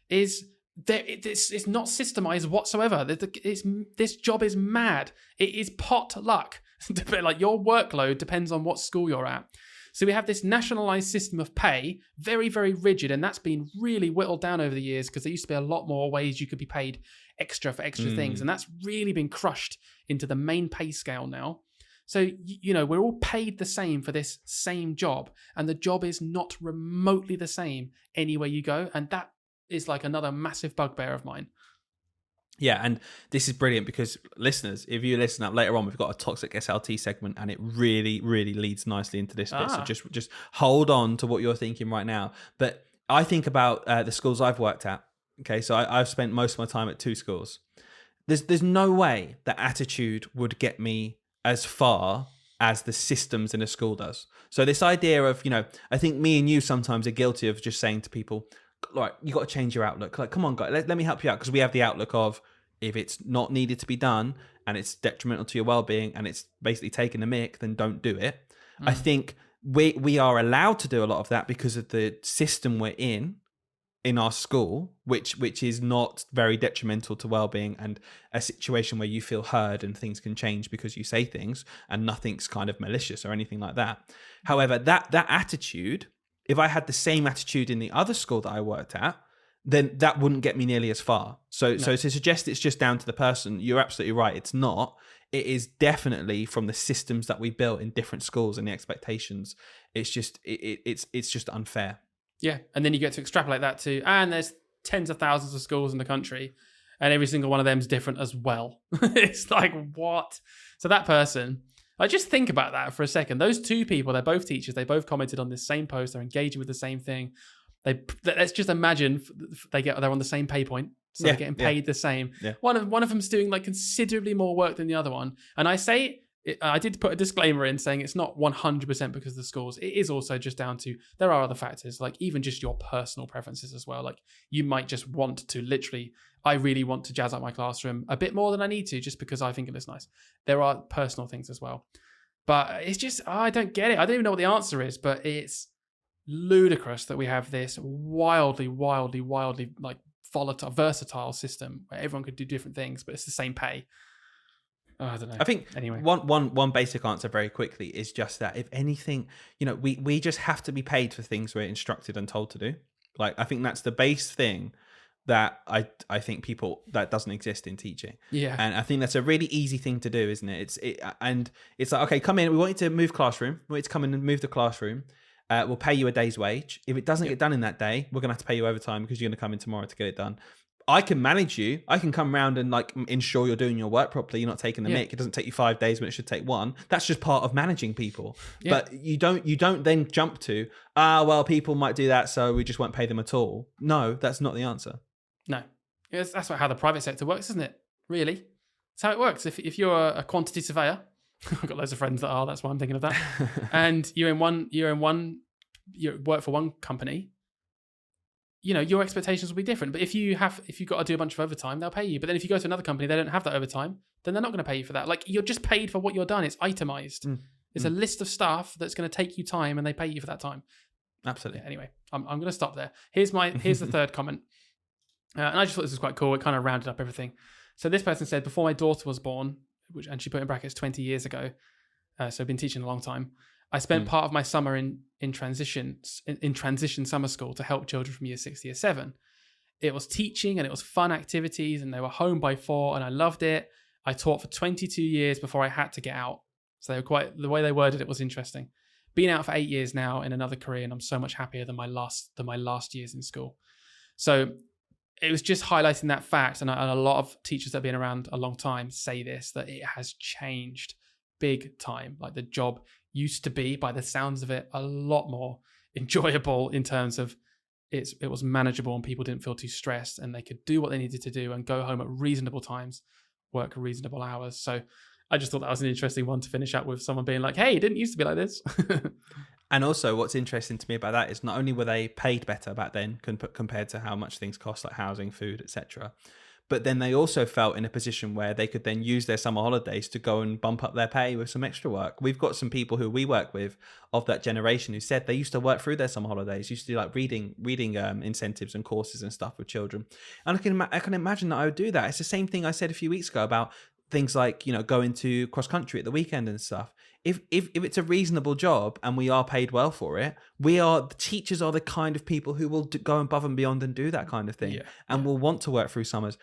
is that it's not systemized whatsoever. This job is mad. It is pot luck. Like, your workload depends on what school you're at. So we have this nationalized system of pay, very, very rigid, and that's been really whittled down over the years because there used to be a lot more ways you could be paid extra for extra things, and that's really been crushed into the main pay scale now. So, we're all paid the same for this same job, and the job is not remotely the same anywhere you go, and that is like another massive bugbear of mine. Yeah, and this is brilliant because, listeners, if you listen up later on, we've got a toxic SLT segment, and it really, really leads nicely into this bit. So just hold on to what you're thinking right now. But I think about the schools I've worked at. Okay, so I've spent most of my time at 2 schools. There's no way that attitude would get me as far as the systems in a school does. So this idea of, I think me and you sometimes are guilty of just saying to people, like, you got to change your outlook. Like, come on, guys, let me help you out, because we have the outlook of, if it's not needed to be done and it's detrimental to your well-being and it's basically taking the mick, then don't do it. I think we are allowed to do a lot of that because of the system we're in our school, which is not very detrimental to well-being, and a situation where you feel heard and things can change because you say things and nothing's kind of malicious or anything like that. However, that attitude, if I had the same attitude in the other school that I worked at, then that wouldn't get me nearly as far. So to suggest it's just down to the person, you're absolutely right. It's not. It is definitely from the systems that we built in different schools and the expectations. It's just it's just unfair. Yeah, and then you get to extrapolate that to, and there's tens of thousands of schools in the country, and every single one of them is different as well. It's like, what? So that person, like, just think about that for a second. Those 2 people, they're both teachers. They both commented on this same post. They're engaging with the same thing. Let's just imagine they're on the same pay point, so they're getting paid the same. Yeah. One of them's doing like considerably more work than the other one, and I did put a disclaimer in saying it's not 100% because of the schools. It is also just down to, there are other factors, like even just your personal preferences as well. Like, you might just want to literally, I really want to jazz up my classroom a bit more than I need to just because I think it looks nice. There are personal things as well. But it's just, I don't get it. I don't even know what the answer is, but it's ludicrous that we have this wildly like volatile, versatile system where everyone could do different things, but it's the same pay. Oh, I don't know. I think anyway, one basic answer very quickly is just that, if anything, we just have to be paid for things we're instructed and told to do. Like, I think that's the base thing that I think that doesn't exist in teaching. Yeah. And I think that's a really easy thing to do, isn't it? It's like, okay, come in, we want you to move classroom. We want you to come in and move the classroom. We'll pay you a day's wage. If it doesn't get done in that day, we're going to have to pay you overtime because you're going to come in tomorrow to get it done. I can manage you. I can come around and like ensure you're doing your work properly. You're not taking the mick. It doesn't take you 5 days when it should take 1. That's just part of managing people. Yeah. But you don't then jump to, well, people might do that, so we just won't pay them at all. No, that's not the answer. No. That's how the private sector works, isn't it? Really? That's how it works. If you're a quantity surveyor, I've got loads of friends that are, that's why I'm thinking of that. And you work for one company, your expectations will be different. But if you've got to do a bunch of overtime, they'll pay you. But then if you go to another company, they don't have that overtime, then they're not going to pay you for that. Like, you're just paid for what you're done. It's itemized. It's a list of stuff that's going to take you time, and they pay you for that time. Absolutely. Yeah, anyway, I'm going to stop there. Here's the third comment. And I just thought this was quite cool. It kind of rounded up everything. So this person said, before my daughter was born, and she put in brackets 20 years ago, so I've been teaching a long time, I spent part of my summer in transition summer school to help children from year 6 to year 7. It was teaching and it was fun activities, and they were home by 4, and I loved it. I taught for 22 years before I had to get out. So they were the way they worded it was interesting. Been out for 8 years now in another career, and I'm so much happier than my last years in school. So it was just highlighting that fact, and a lot of teachers that have been around a long time say this, that it has changed big time. Like, the job used to be, by the sounds of it, a lot more enjoyable in terms of it was manageable, and people didn't feel too stressed, and they could do what they needed to do and go home at reasonable times, work reasonable hours. So I just thought that was an interesting one to finish up with, someone being like, hey, it didn't used to be like this. And also, what's interesting to me about that is not only were they paid better back then compared to how much things cost, like housing, food, etc., but then they also felt in a position where they could then use their summer holidays to go and bump up their pay with some extra work. We've got some people who we work with of that generation who said they used to work through their summer holidays, used to do like reading incentives and courses and stuff with children. And I can imagine that I would do that. It's the same thing I said a few weeks ago about things like, going to cross country at the weekend and stuff. If it's a reasonable job and we are paid well for it, the teachers are the kind of people who will go above and beyond and do that kind of thing, and will want to work through summers.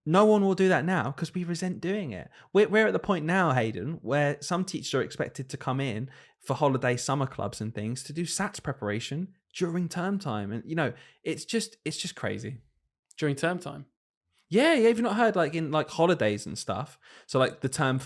No one will do that now because we resent doing it. We're at the point now, Hayden, where some teachers are expected to come in for holiday summer clubs and things to do SATs preparation during term time, and it's just crazy. During term time. Yeah, you've not heard like in like holidays and stuff. So like the term,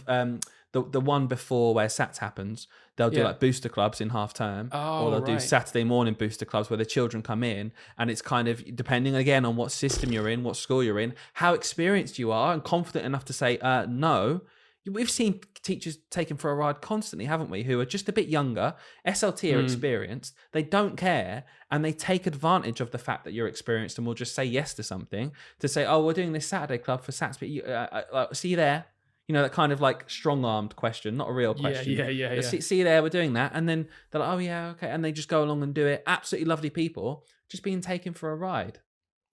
the one before where SATs happens, they'll do like booster clubs in half term, or they'll do Saturday morning booster clubs where the children come in, and it's kind of depending again on what system you're in, what school you're in, how experienced you are and confident enough to say no. We've seen teachers taken for a ride constantly, haven't we, who are just a bit younger, SLT are experienced, they don't care, and they take advantage of the fact that you're experienced and will just say yes to something, to say, oh, we're doing this Saturday club for SATs, but see you there. That kind of like strong-armed question, not a real question. Yeah. See you there, we're doing that. And then they're like, oh, yeah, okay. And they just go along and do it. Absolutely lovely people, just being taken for a ride.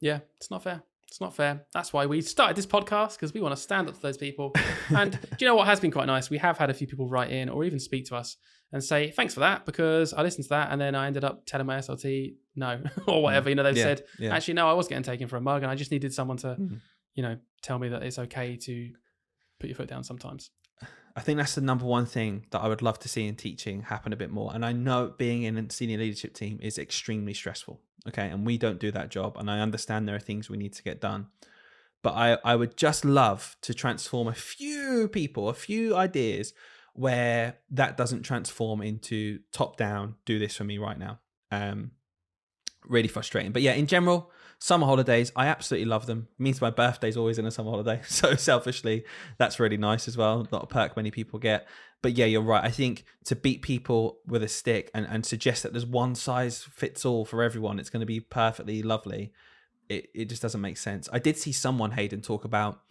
Yeah, it's not fair. It's not fair. That's why we started this podcast, because we want to stand up to those people. And do you know what has been quite nice? We have had a few people write in or even speak to us and say, thanks for that, because I listened to that and then I ended up telling my SLT no, or whatever. They've said, actually, no, I was getting taken for a mug and I just needed someone to, tell me that it's okay to put your foot down sometimes. I think that's the number one thing that I would love to see in teaching happen a bit more. And I know being in a senior leadership team is extremely stressful. Okay. And we don't do that job. And I understand there are things we need to get done. But I would just love to transform a few people, a few ideas where that doesn't transform into top down, do this for me right now. Really frustrating. But yeah, in general, summer holidays, I absolutely love them. It means my birthday's always in a summer holiday. So selfishly, that's really nice as well. Not a perk many people get. But yeah, you're right. I think to beat people with a stick and suggest that there's one size fits all for everyone, it's going to be perfectly lovely. It just doesn't make sense. I did see someone, Hayden, talk about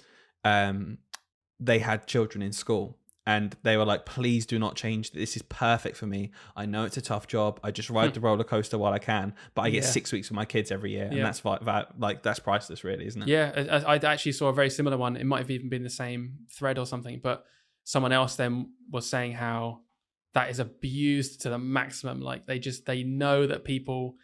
they had children in school. And they were like, please do not change. This is perfect for me. I know it's a tough job. I just ride the roller coaster while I can, but I get 6 weeks with my kids every year. And that's priceless, really, isn't it? Yeah, I actually saw a very similar one. It might have even been the same thread or something, but someone else then was saying how that is abused to the maximum. Like they know that people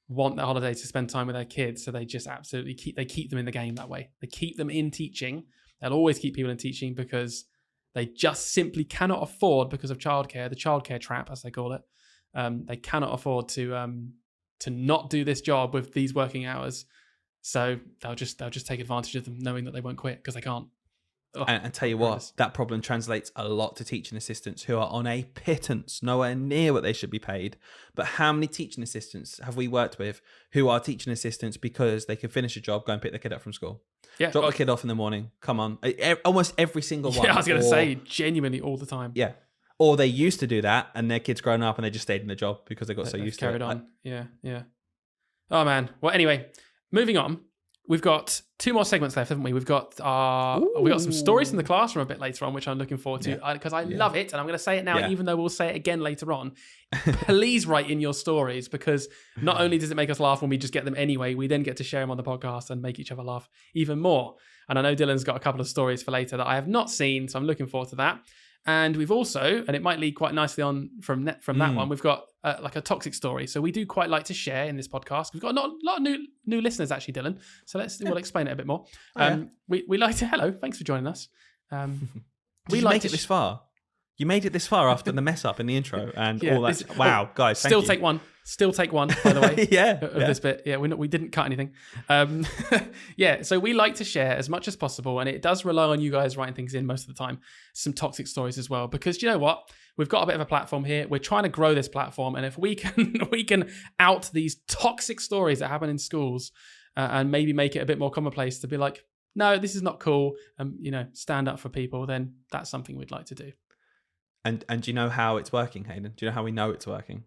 want their holiday to spend time with their kids. So they just absolutely keep them in the game that way. They keep them in teaching. They'll always keep people in teaching because they just simply cannot afford, because of childcare, the childcare trap, as they call it. They cannot afford to not do this job with these working hours So they'll just take advantage of them, knowing that they won't quit because they can't. Oh, And tell you what, that problem translates a lot to teaching assistants who are on a pittance, nowhere near what they should be paid. But how many teaching assistants have we worked with who are teaching assistants because they can finish a job, go and pick the kid up from school? Yeah, Drop the kid off in the morning. Come on. Almost every single one. Yeah, I was going to say, genuinely all the time. Yeah. Or they used to do that and their kid's grown up and they just stayed in the job because they got so used to it. Carried on. Yeah. Oh, man. Well, anyway, moving on. We've got 2 more segments left, haven't we? We've got some stories from the classroom a bit later on, which I'm looking forward to because I love it. And I'm going to say it now, even though we'll say it again later on. Please write in your stories because not only does it make us laugh when we just get them anyway, we then get to share them on the podcast and make each other laugh even more. And I know Dylan's got a couple of stories for later that I have not seen, so I'm looking forward to that. And we've also, and it might lead quite nicely on from that one, we've got like a toxic story. So we do quite like to share in this podcast. We've got a lot of new listeners actually, Dylan. So we'll explain it a bit more. We like to, hello, thanks for joining us. We like it this far. You made it this far after the mess up in the intro and all that. Wow, guys, thank you. Still take one, by the way. Of this bit. Yeah, we didn't cut anything. So we like to share as much as possible, and it does rely on you guys writing things in most of the time. Some toxic stories as well, because you know what? We've got a bit of a platform here. We're trying to grow this platform, and if we can out these toxic stories that happen in schools, and maybe make it a bit more commonplace to be like, no, this is not cool, and stand up for people, then that's something we'd like to do. And do you know how it's working, Hayden? Do you know how we know it's working?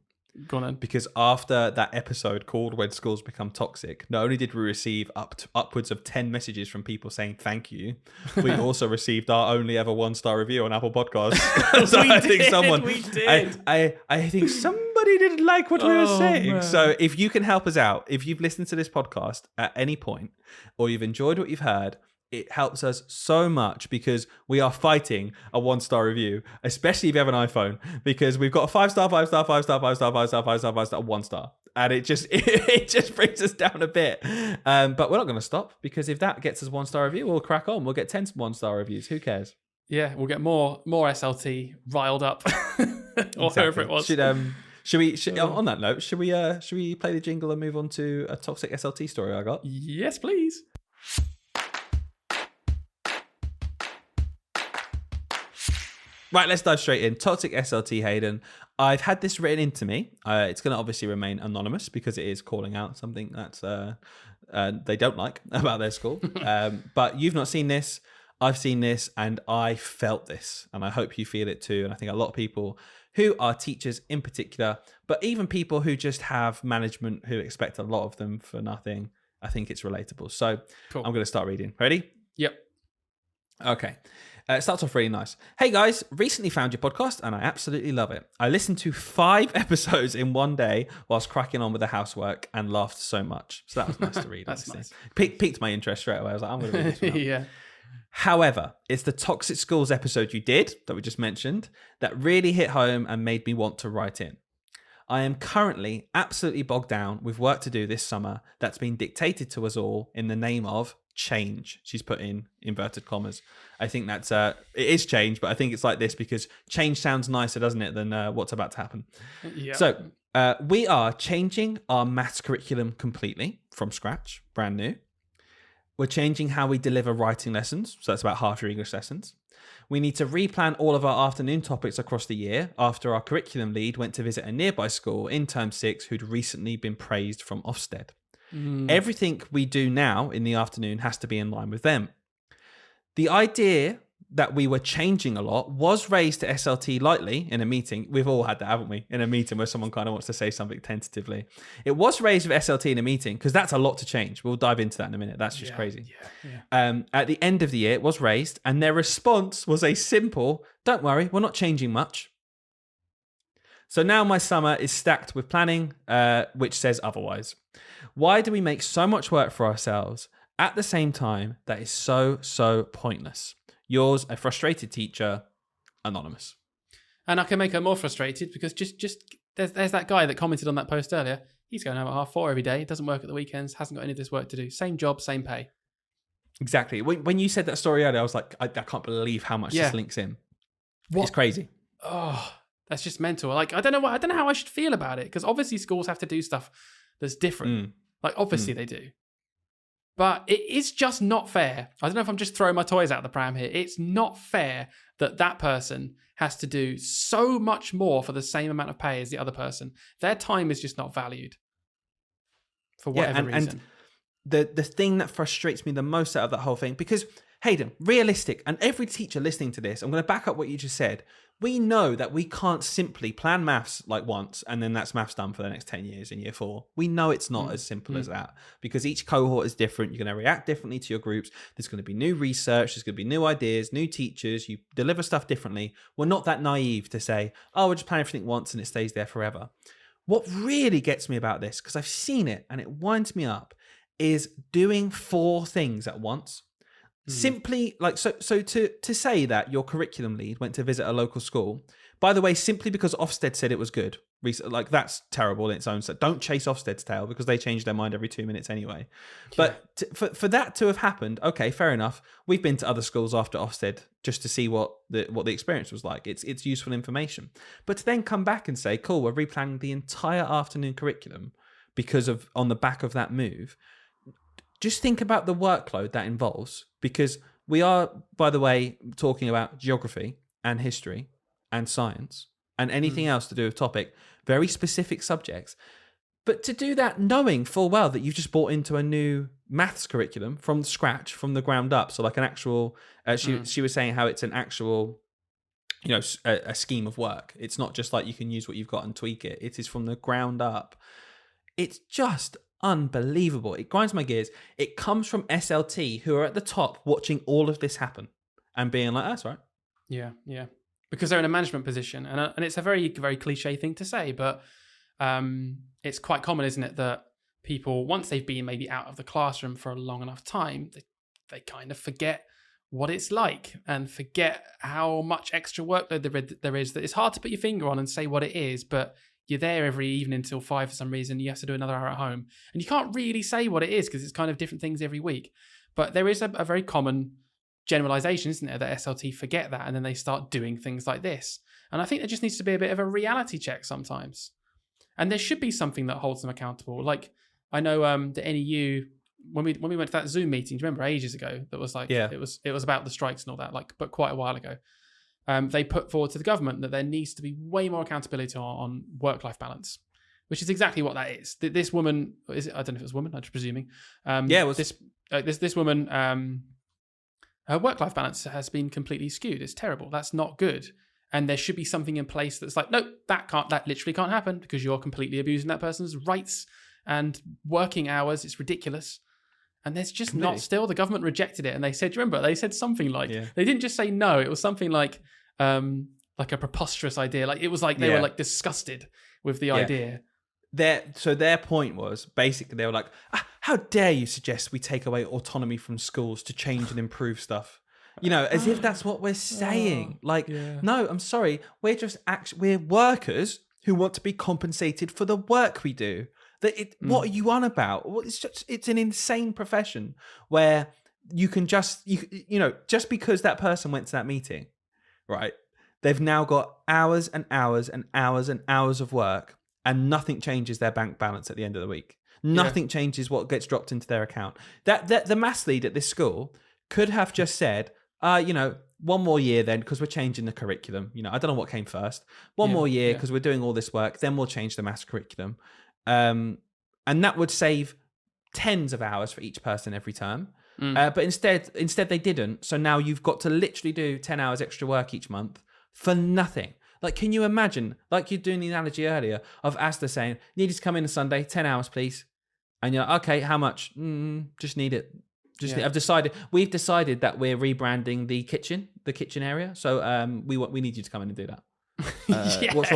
Go on then. Because after that episode called When Schools Become Toxic, not only did we receive upwards of 10 messages from people saying thank you, we also received our only ever 1-star review on Apple Podcasts. So we did. I think somebody didn't like what we were saying. Man. So if you can help us out, if you've listened to this podcast at any point, or you've enjoyed what you've heard, it helps us so much because we are fighting a 1-star review, especially if you have an iPhone, because we've got a 5-star, 5-star, 5-star, 5-star, 5-star, 5-star, 5-star, 1-star. And it just brings us down a bit. But we're not going to stop because if that gets us 1-star review, we'll crack on. We'll get 10 1-star reviews. Who cares? Yeah, we'll get more SLT riled up or whoever it was. Should we on that note, should we play the jingle and move on to a toxic SLT story I got? Yes, please. Right, let's dive straight in. Toxic SLT, Hayden. I've had this written into me. It's going to obviously remain anonymous because it is calling out something that they don't like about their school. But you've not seen this. I've seen this and I felt this. And I hope you feel it too. And I think a lot of people who are teachers in particular, but even people who just have management who expect a lot of them for nothing, I think it's relatable. So cool. I'm going to start reading. Ready? Yep. Okay. It starts off really nice. Hey guys, recently found your podcast and I absolutely love it. I listened to 5 episodes in one day whilst cracking on with the housework and laughed so much. So that was nice to read. That's nice. Piqued my interest straight away. I was like, I'm going to read this one. Yeah. However, it's the Toxic Schools episode you did that we just mentioned that really hit home and made me want to write in. I am currently absolutely bogged down with work to do this summer that's been dictated to us all in the name of change. She's put in inverted commas. I think that's it is change, but I think it's like this because change sounds nicer, doesn't it, than what's about to happen. Yeah. So we are changing our maths curriculum completely from scratch, brand new. We're changing how we deliver writing lessons. So that's about half your English lessons. We need to replan all of our afternoon topics across the year after our curriculum lead went to visit a nearby school in term 6 who'd recently been praised from Ofsted. Everything we do now in the afternoon has to be in line with them. The idea that we were changing a lot was raised to SLT lightly in a meeting. We've all had that, haven't we? In a meeting where someone kind of wants to say something tentatively. It was raised with SLT in a meeting because that's a lot to change. We'll dive into that in a minute. That's just crazy. Yeah. At the end of the year, it was raised and their response was a simple, don't worry, we're not changing much. So now my summer is stacked with planning, which says otherwise. Why do we make so much work for ourselves at the same time that is so pointless? Yours, a frustrated teacher, Anonymous. And I can make her more frustrated because just there's that guy that commented on that post earlier. He's going home at 4:30 every day. Doesn't work at the weekends. Hasn't got any of this work to do. Same job, same pay. Exactly. When you said that story earlier, I was like, I can't believe how much this links in. It's crazy. Oh, that's just mental. Like I don't know how I should feel about it because obviously schools have to do stuff that's different. Like obviously they do. But it is just not fair. I don't know if I'm just throwing my toys out the pram here. It's not fair that person has to do so much more for the same amount of pay as the other person. Their time is just not valued for whatever reason. And the thing that frustrates me the most out of that whole thing, because Hayden, realistic, and every teacher listening to this, I'm going to back up what you just said. We know that we can't simply plan maths like once and then that's maths done for the next 10 years in year 4. We know it's not as simple as that, because each cohort is different. You're going to react differently to your groups. There's going to be new research. There's going to be new ideas, new teachers. You deliver stuff differently. We're not that naive to say, oh, we'll just plan everything once and it stays there forever. What really gets me about this, because I've seen it and it winds me up, is doing 4 things at once. Simply, like, so to say that your curriculum lead went to visit a local school, by the way, simply because Ofsted said it was good, like, that's terrible in its own. So don't chase Ofsted's tail, because they change their mind every 2 minutes anyway. But for that to have happened, okay, fair enough. We've been to other schools after Ofsted just to see what the experience was like. It's useful information. But to then come back and say, cool, we're replanning the entire afternoon curriculum because of on the back of that move. Just think about the workload that involves, because we are, by the way, talking about geography and history and science and anything else to do with topic, very specific subjects. But to do that knowing full well that you've just bought into a new maths curriculum from scratch, from the ground up. So like an actual, she was saying how it's an actual, a scheme of work. It's not just like you can use what you've got and tweak it. It is from the ground up. It's just unbelievable. It grinds my gears. It comes from SLT, who are at the top watching all of this happen and being like, that's right. Yeah. Because they're in a management position. And it's a very, very cliche thing to say, but it's quite common, isn't it, that people, once they've been maybe out of the classroom for a long enough time, they kind of forget what it's like and forget how much extra workload there is, that it's hard to put your finger on and say what it is, but you're there every evening until 5 for some reason. You have to do another hour at home. And you can't really say what it is because it's kind of different things every week. But there is a very common generalization, isn't there, that SLT forget that and then they start doing things like this. And I think there just needs to be a bit of a reality check sometimes. And there should be something that holds them accountable. Like, I know the NEU, when we went to that Zoom meeting, do you remember ages ago, that was like, it was about the strikes and all that, like, but quite a while ago. They put forward to the government that there needs to be way more accountability on work-life balance, which is exactly what that is. This woman, I don't know if it was a woman, I'm just presuming. It was. This woman, her work-life balance has been completely skewed. It's terrible. That's not good. And there should be something in place that's like, no, that literally can't happen because you're completely abusing that person's rights and working hours. It's ridiculous. And there's just not still. The government rejected it. And they said, do you remember? They said something like, they didn't just say no. It was something like a preposterous idea. Like, it was like they were like disgusted with the idea. Their point was basically, they were like, how dare you suggest we take away autonomy from schools to change and improve stuff? As if that's what we're saying. No, I'm sorry. We're just we're workers who want to be compensated for the work we do. What are you on about? It's an insane profession where you can just because that person went to that meeting, right? They've now got hours and hours and hours and hours of work, and nothing changes their bank balance at the end of the week. Nothing changes what gets dropped into their account. That the maths lead at this school could have just said, one more year then, because we're changing the curriculum. I don't know what came first. One more year because we're doing all this work. Then we'll change the maths curriculum. And that would save tens of hours for each person every term. But instead they didn't. So now you've got to literally do 10 hours extra work each month for nothing. Like, can you imagine, like you're doing the analogy earlier of Asta saying, need you to come in on Sunday, 10 hours, please. And you're like, okay, how much? Just need it. We've decided that we're rebranding the kitchen area. So we need you to come in and do that. What's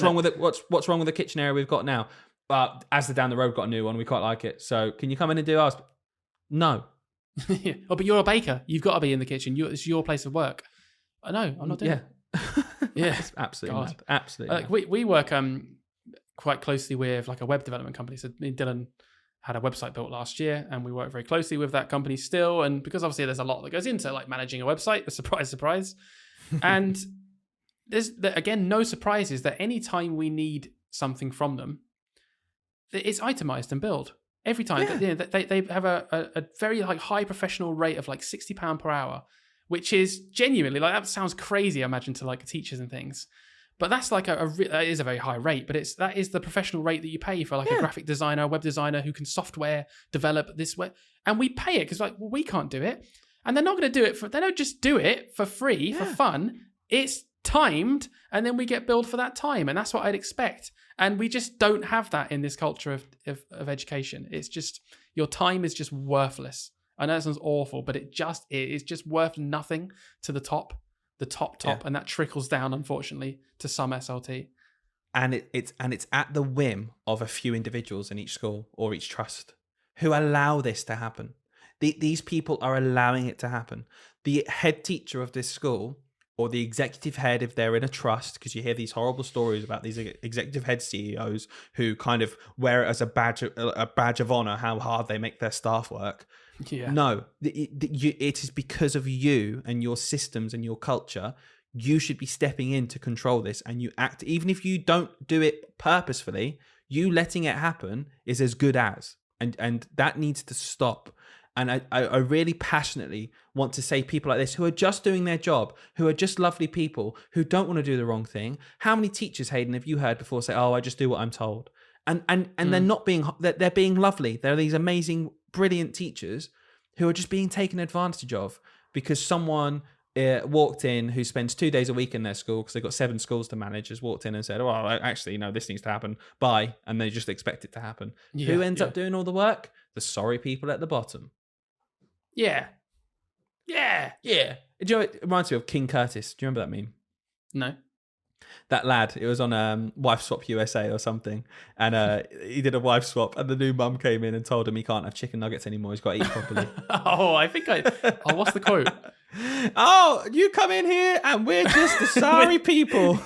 wrong with it? What's wrong with the kitchen area we've got now? Asda down the road got a new one. We quite like it. So can you come in and do ours? No. Oh, but you're a baker. You've got to be in the kitchen. It's your place of work. No, I'm not doing it. Yeah, it's absolutely mad. Absolutely. We work quite closely with like a web development company. So me and Dylan had a website built last year, and we work very closely with that company still. And because obviously there's a lot that goes into like managing a website, surprise. And there's again no surprises that anytime we need something from them, it's itemized and billed. Every time. Yeah. They have a very like high professional rate of like £60 per hour, which is genuinely like, that sounds crazy, I imagine, to like teachers and things. But that's like that is a very high rate, but that is the professional rate that you pay for like a graphic designer, a web designer who can software develop this way. And we pay it because like, well, we can't do it. And they're not going to do it they don't just do it for free, for fun. It's timed, and then we get billed for that time. And that's what I'd expect. And we just don't have that in this culture of education. It's just, your time is just worthless. I know it sounds awful, but it is just worth nothing to the top, and that trickles down, unfortunately, to some SLT. And it's at the whim of a few individuals in each school or each trust who allow this to happen. These people are allowing it to happen. The head teacher of this school, or the executive head, if they're in a trust, because you hear these horrible stories about these executive head CEOs who kind of wear it as a badge of honor, how hard they make their staff work. Yeah. No, it is because of you and your systems and your culture. You should be stepping in to control this, and you act, even if you don't do it purposefully, you letting it happen is as good as, and that needs to stop. And I really passionately want to say people like this who are just doing their job, who are just lovely people, who don't want to do the wrong thing. How many teachers, Hayden, have you heard before say, "Oh, I just do what I'm told," and they're not being, they're being lovely. They're these amazing, brilliant teachers who are just being taken advantage of because someone walked in who spends 2 days a week in their school because they've got 7 schools to manage, has walked in and said, "Oh, actually, no, this needs to happen. Bye," and they just expect it to happen. Who ends up doing all the work? The sorry people at the bottom. Yeah. Do you know, it reminds me of King Curtis. Do you remember that meme? No. That lad, it was on Wife Swap USA or something, and he did a wife swap, and the new mum came in and told him he can't have chicken nuggets anymore. He's got to eat properly. What's the quote? "Oh, you come in here and we're just the sorry people."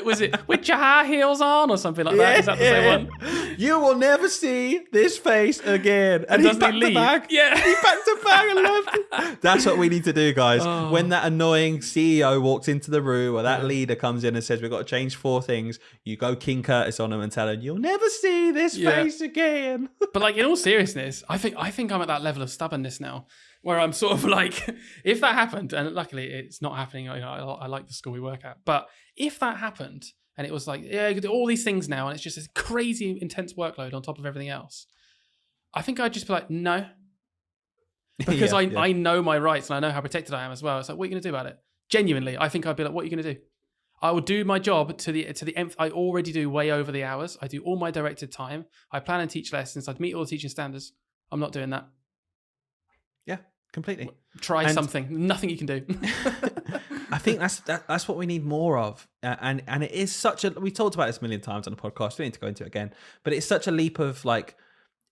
Was it with your high heels on or something like that? Is that the same one? "You will never see this face again." And he packed the bag. Yeah. He packed the bag and left. That's what we need to do, guys. Oh. When that annoying CEO walks into the room, or that leader comes in and says, "We've got to change 4 things," you go King Curtis on them and tell him, "You'll never see this face again." But like, in all seriousness, I think I'm at that level of stubbornness now, where I'm sort of like, if that happened, and luckily it's not happening, you know, I like the school we work at, but if that happened and it was like, you could do all these things now and it's just this crazy intense workload on top of everything else, I think I'd just be like, no, because I know my rights and I know how protected I am as well. It's like, what are you going to do about it? Genuinely, I think I'd be like, what are you going to do? I will do my job to the nth. I already do way over the hours. I do all my directed time. I plan and teach lessons. I'd meet all the teaching standards. I'm not doing that. Yeah, completely. Try something. Nothing you can do. I think that's what we need more of, and it is such a. We talked about this a million times on the podcast. We need to go into it again, but it's such a leap of it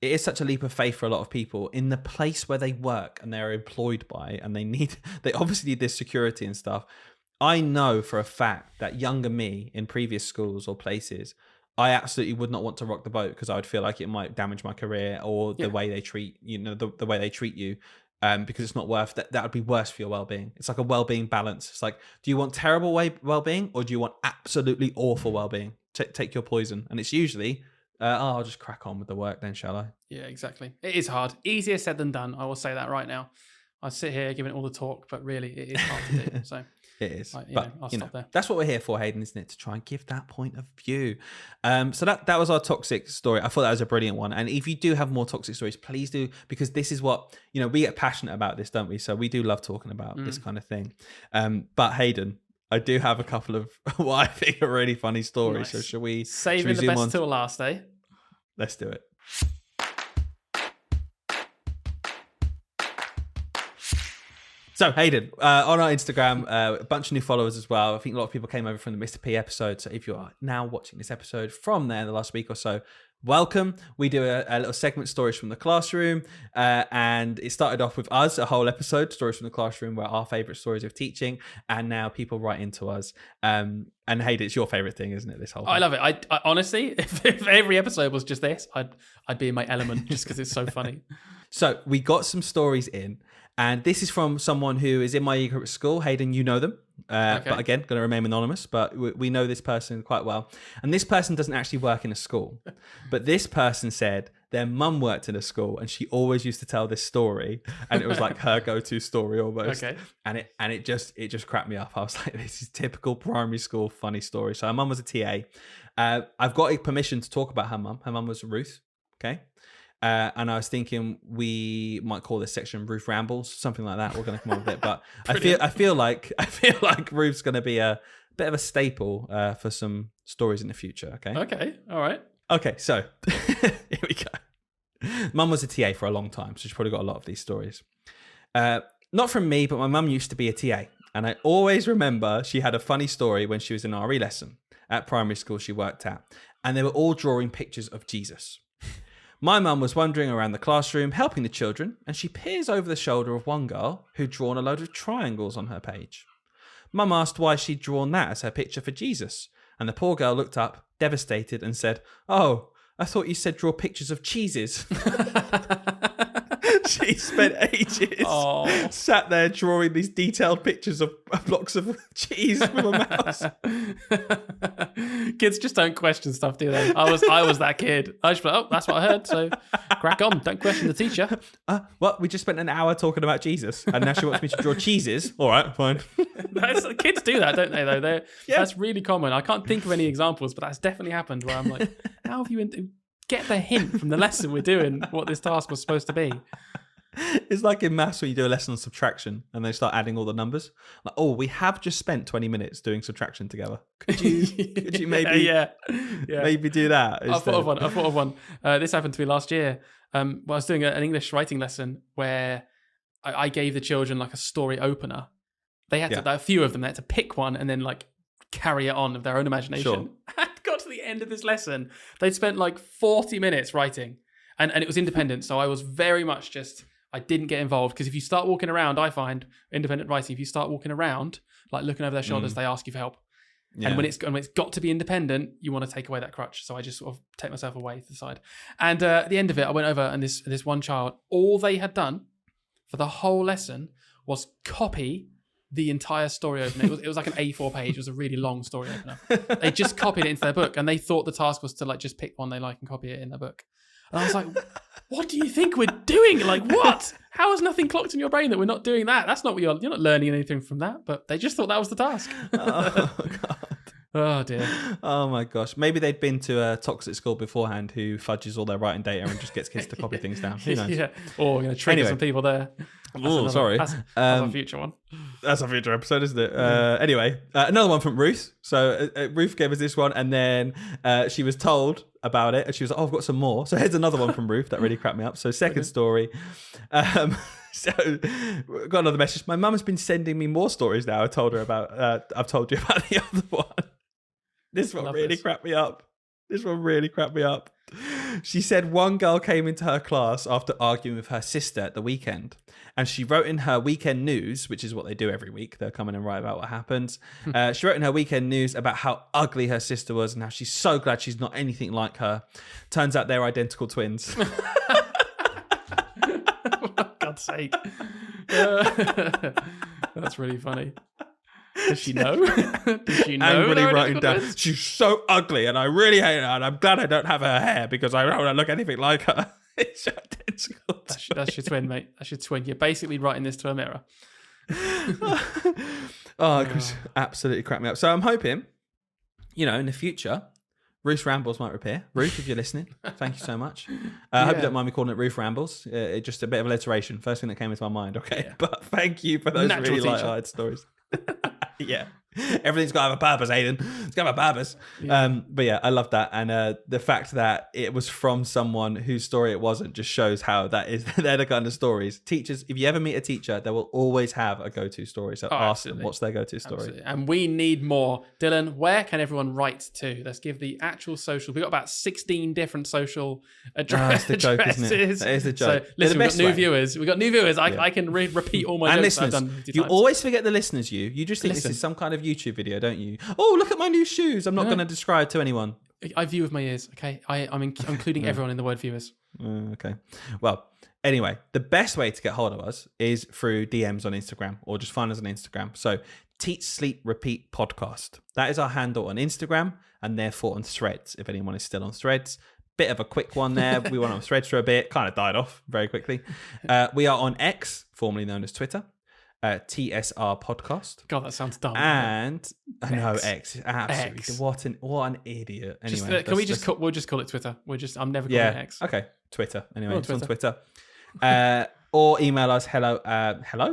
is such a leap of faith for a lot of people in the place where they work and they're employed by, and they obviously need this security and stuff. I know for a fact that younger me in previous schools or places, I absolutely would not want to rock the boat because I would feel like it might damage my career or the way they treat the way they treat you. Because it's not worth that. That would be worse for your well-being. It's like a well-being balance. It's like, do you want terrible well-being or do you want absolutely awful well-being? Take your poison. And it's usually, I'll just crack on with the work then, shall I? Yeah, exactly. It is hard. Easier said than done. I will say that right now. I sit here giving all the talk, but really it is hard to do. So it is. I'll stop there. That's what we're here for, Hayden, isn't it? To try and give that point of view. So that was our toxic story. I thought that was a brilliant one. And if you do have more toxic stories, please do, because this is what, we get passionate about this, don't we? So we do love talking about this kind of thing. But Hayden, I do have a couple of what I think are really funny stories. Nice. So shall we saving the best till last, eh? Let's do it. So Hayden, on our Instagram, a bunch of new followers as well. I think a lot of people came over from the Mr. P episode. So if you're now watching this episode from there the last week or so, welcome. We do a little segment, Stories from the Classroom. And it started off with us, a whole episode, Stories from the Classroom, were our favourite stories of teaching. And now people write into us. And Hayden, it's your favourite thing, isn't it, this whole thing? I love it. I honestly, if every episode was just this, I'd be in my element just because it's so funny. So we got some stories in. And this is from someone who is in my year group at school. Hayden, you know them. Okay. But again, going to remain anonymous. But we know this person quite well. And this person doesn't actually work in a school. But this person said their mum worked in a school, and she always used to tell this story, and it was like her go-to story almost. Okay. And it just cracked me up. I was like, this is typical primary school funny story. So her mum was a TA. I've got permission to talk about her mum. Her mum was Ruth. Okay. And I was thinking we might call this section Ruth Rambles, something like that. We're going to come up with it, but I feel like Ruth's going to be a bit of a staple for some stories in the future. Okay. Okay. All right. Okay. So here we go. Mum was a TA for a long time, so she's probably got a lot of these stories. Not from me, but my mum used to be a TA, and I always remember she had a funny story when she was in RE lesson at primary school she worked at, and they were all drawing pictures of Jesus. My mum was wandering around the classroom helping the children, and she peers over the shoulder of one girl who'd drawn a load of triangles on her page. Mum asked why she'd drawn that as her picture for Jesus, and the poor girl looked up, devastated, and said, "Oh, I thought you said draw pictures of cheeses." She spent ages sat there drawing these detailed pictures of blocks of cheese with a mouse. Kids just don't question stuff, do they? I was that kid. I just like, that's what I heard, so crack on. Don't question the teacher. What? We just spent an hour talking about Jesus, and now she wants me to draw cheeses. All right, fine. Kids do that, don't they, though? That's really common. I can't think of any examples, but that's definitely happened where I'm like, how have you... Get the hint from the lesson we're doing what this task was supposed to be. It's like in maths when you do a lesson on subtraction and they start adding all the numbers. Like, oh, we have just spent 20 minutes doing subtraction together. Could you maybe maybe do that? I thought of one. This happened to me last year. I was doing an English writing lesson where I gave the children like a story opener. They had to, a few of them, they had to pick one and then like carry it on of their own imagination. Sure. Got to the end of this lesson, they'd spent like 40 minutes writing, and it was independent, so I was very much I didn't get involved, because if you start walking around, I find independent writing, if you start walking around like looking over their shoulders, they ask you for help. And when it's got to be independent, you want to take away that crutch. So I just sort of take myself away to the side. And at the end of it, I went over, and this one child, all they had done for the whole lesson was copy the entire story opener. It was like an A4 page. It was a really long story opener. They just copied it into their book, and they thought the task was to like just pick one they like and copy it in their book. And I was like, what do you think we're doing? Like, what? How has nothing clocked in your brain that we're not doing that? That's not what you're not learning anything from that. But they just thought that was the task. Oh, God. Oh, dear. Oh, my gosh. Maybe they'd been to a toxic school beforehand who fudges all their writing data and just gets kids to copy things down. Who knows? Yeah. Or we're going to trigger some people there. Oh, sorry. That's a future one. That's a future episode, isn't it? Anyway, another one from Ruth. So Ruth gave us this one, and then she was told about it, and she was like, "Oh, I've got some more." So here's another one from Ruth that really cracked me up. So second story. So got another message. My mum has been sending me more stories now. I've told you about the other one. This one really cracked me up. She said one girl came into her class after arguing with her sister at the weekend, and she wrote in her weekend news, which is what they do every week. They'll come in and write about what happens. She wrote in her weekend news about how ugly her sister was and how she's so glad she's not anything like her. Turns out they're identical twins. For God's sake. That's really funny. Does she know? Does she know? Angrily writing down, she's so ugly and I really hate her, and I'm glad I don't have her hair because I don't want to look anything like her. It's identical. That's your twin, mate. That's your twin. You're basically writing this to a mirror. It absolutely cracked me up. So I'm hoping, in the future, Ruth Rambles might appear. Ruth, if you're listening, thank you so much. I hope you don't mind me calling it Ruth Rambles. It's just a bit of alliteration. First thing that came into my mind, okay? Yeah. But thank you for those really light-hearted stories. Yeah. Everything's got to have a purpose, Hayden. It's got to have a purpose. Yeah. But yeah, I love that. And the fact that it was from someone whose story it wasn't just shows how that is. They're the kind of stories. Teachers, if you ever meet a teacher, they will always have a go-to story. So ask them what's their go-to story. Absolutely. And we need more. Dylan, where can everyone write to? Let's give the actual social. We've got about 16 different social addresses. That's the joke, isn't it? That is the joke. So listen, we've got new viewers. We've got new viewers. I can repeat all my and jokes listeners, I've done 50 you times. always forget the listeners. You just think this is some kind of YouTube video, don't you? Oh, look at my new shoes. I'm not going to describe to anyone. I view with my ears, okay? I'm including everyone in the word viewers. Okay. Well, anyway, the best way to get hold of us is through DMs on Instagram, or just find us on Instagram. So, Teach, Sleep, Repeat Podcast. That is our handle on Instagram, and therefore on Threads, if anyone is still on Threads. bit of a quick one there. We went on Threads for a bit, kind of died off very quickly. We are on X, formerly known as Twitter, TSR Podcast. God, that sounds dumb. And I know X. X, absolutely. X. What an idiot. Anyway, We'll just call it Twitter. I'm never calling it X. Okay, Twitter. Anyway, Oh, it's on Twitter. Or email us hello.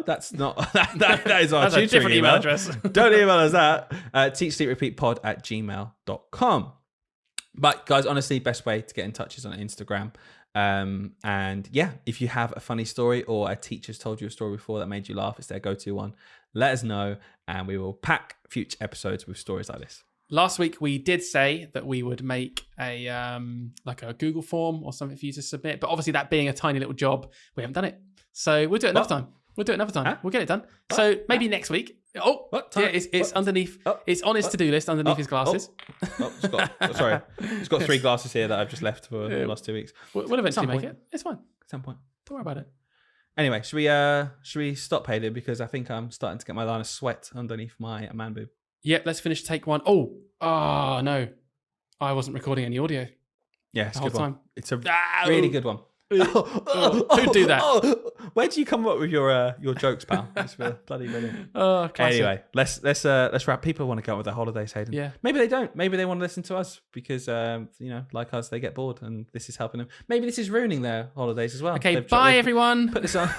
That's not that is our That's a different email address. Don't email us that. teachsleeprepeatpod@gmail.com. But guys, honestly, best way to get in touch is on Instagram. And yeah, if you have a funny story or a teacher's told you a story before that made you laugh, it's their go-to one. Let us know, and we will pack future episodes with stories like this. Last week we did say that we would make a like a Google form or something for you to submit, but obviously that being a tiny little job, we haven't done it. So we'll do it another time. Huh? We'll get it done. What? So maybe next week. Oh, what? Yeah, it's underneath. Oh, it's on his to-do list underneath his glasses. It's got 3 glasses here that I've just left for the last 2 weeks. We'll eventually make it. It's fine. At some point. Don't worry about it. Anyway, should we stop, Hayden? Because I think I'm starting to get my line of sweat underneath my man boob. Yep, let's finish take 1. Oh no. I wasn't recording any audio. Yeah, it's the a whole good one. time. It's a really good one. Who'd do that? Where do you come up with your jokes, pal? It's bloody brilliant. Oh, classic. Anyway, let's wrap. People want to go out with their holidays, Hayden. Yeah. Maybe they don't. Maybe they want to listen to us because like us, they get bored, and this is helping them. Maybe this is ruining their holidays as well. Okay, bye everyone. Put this on.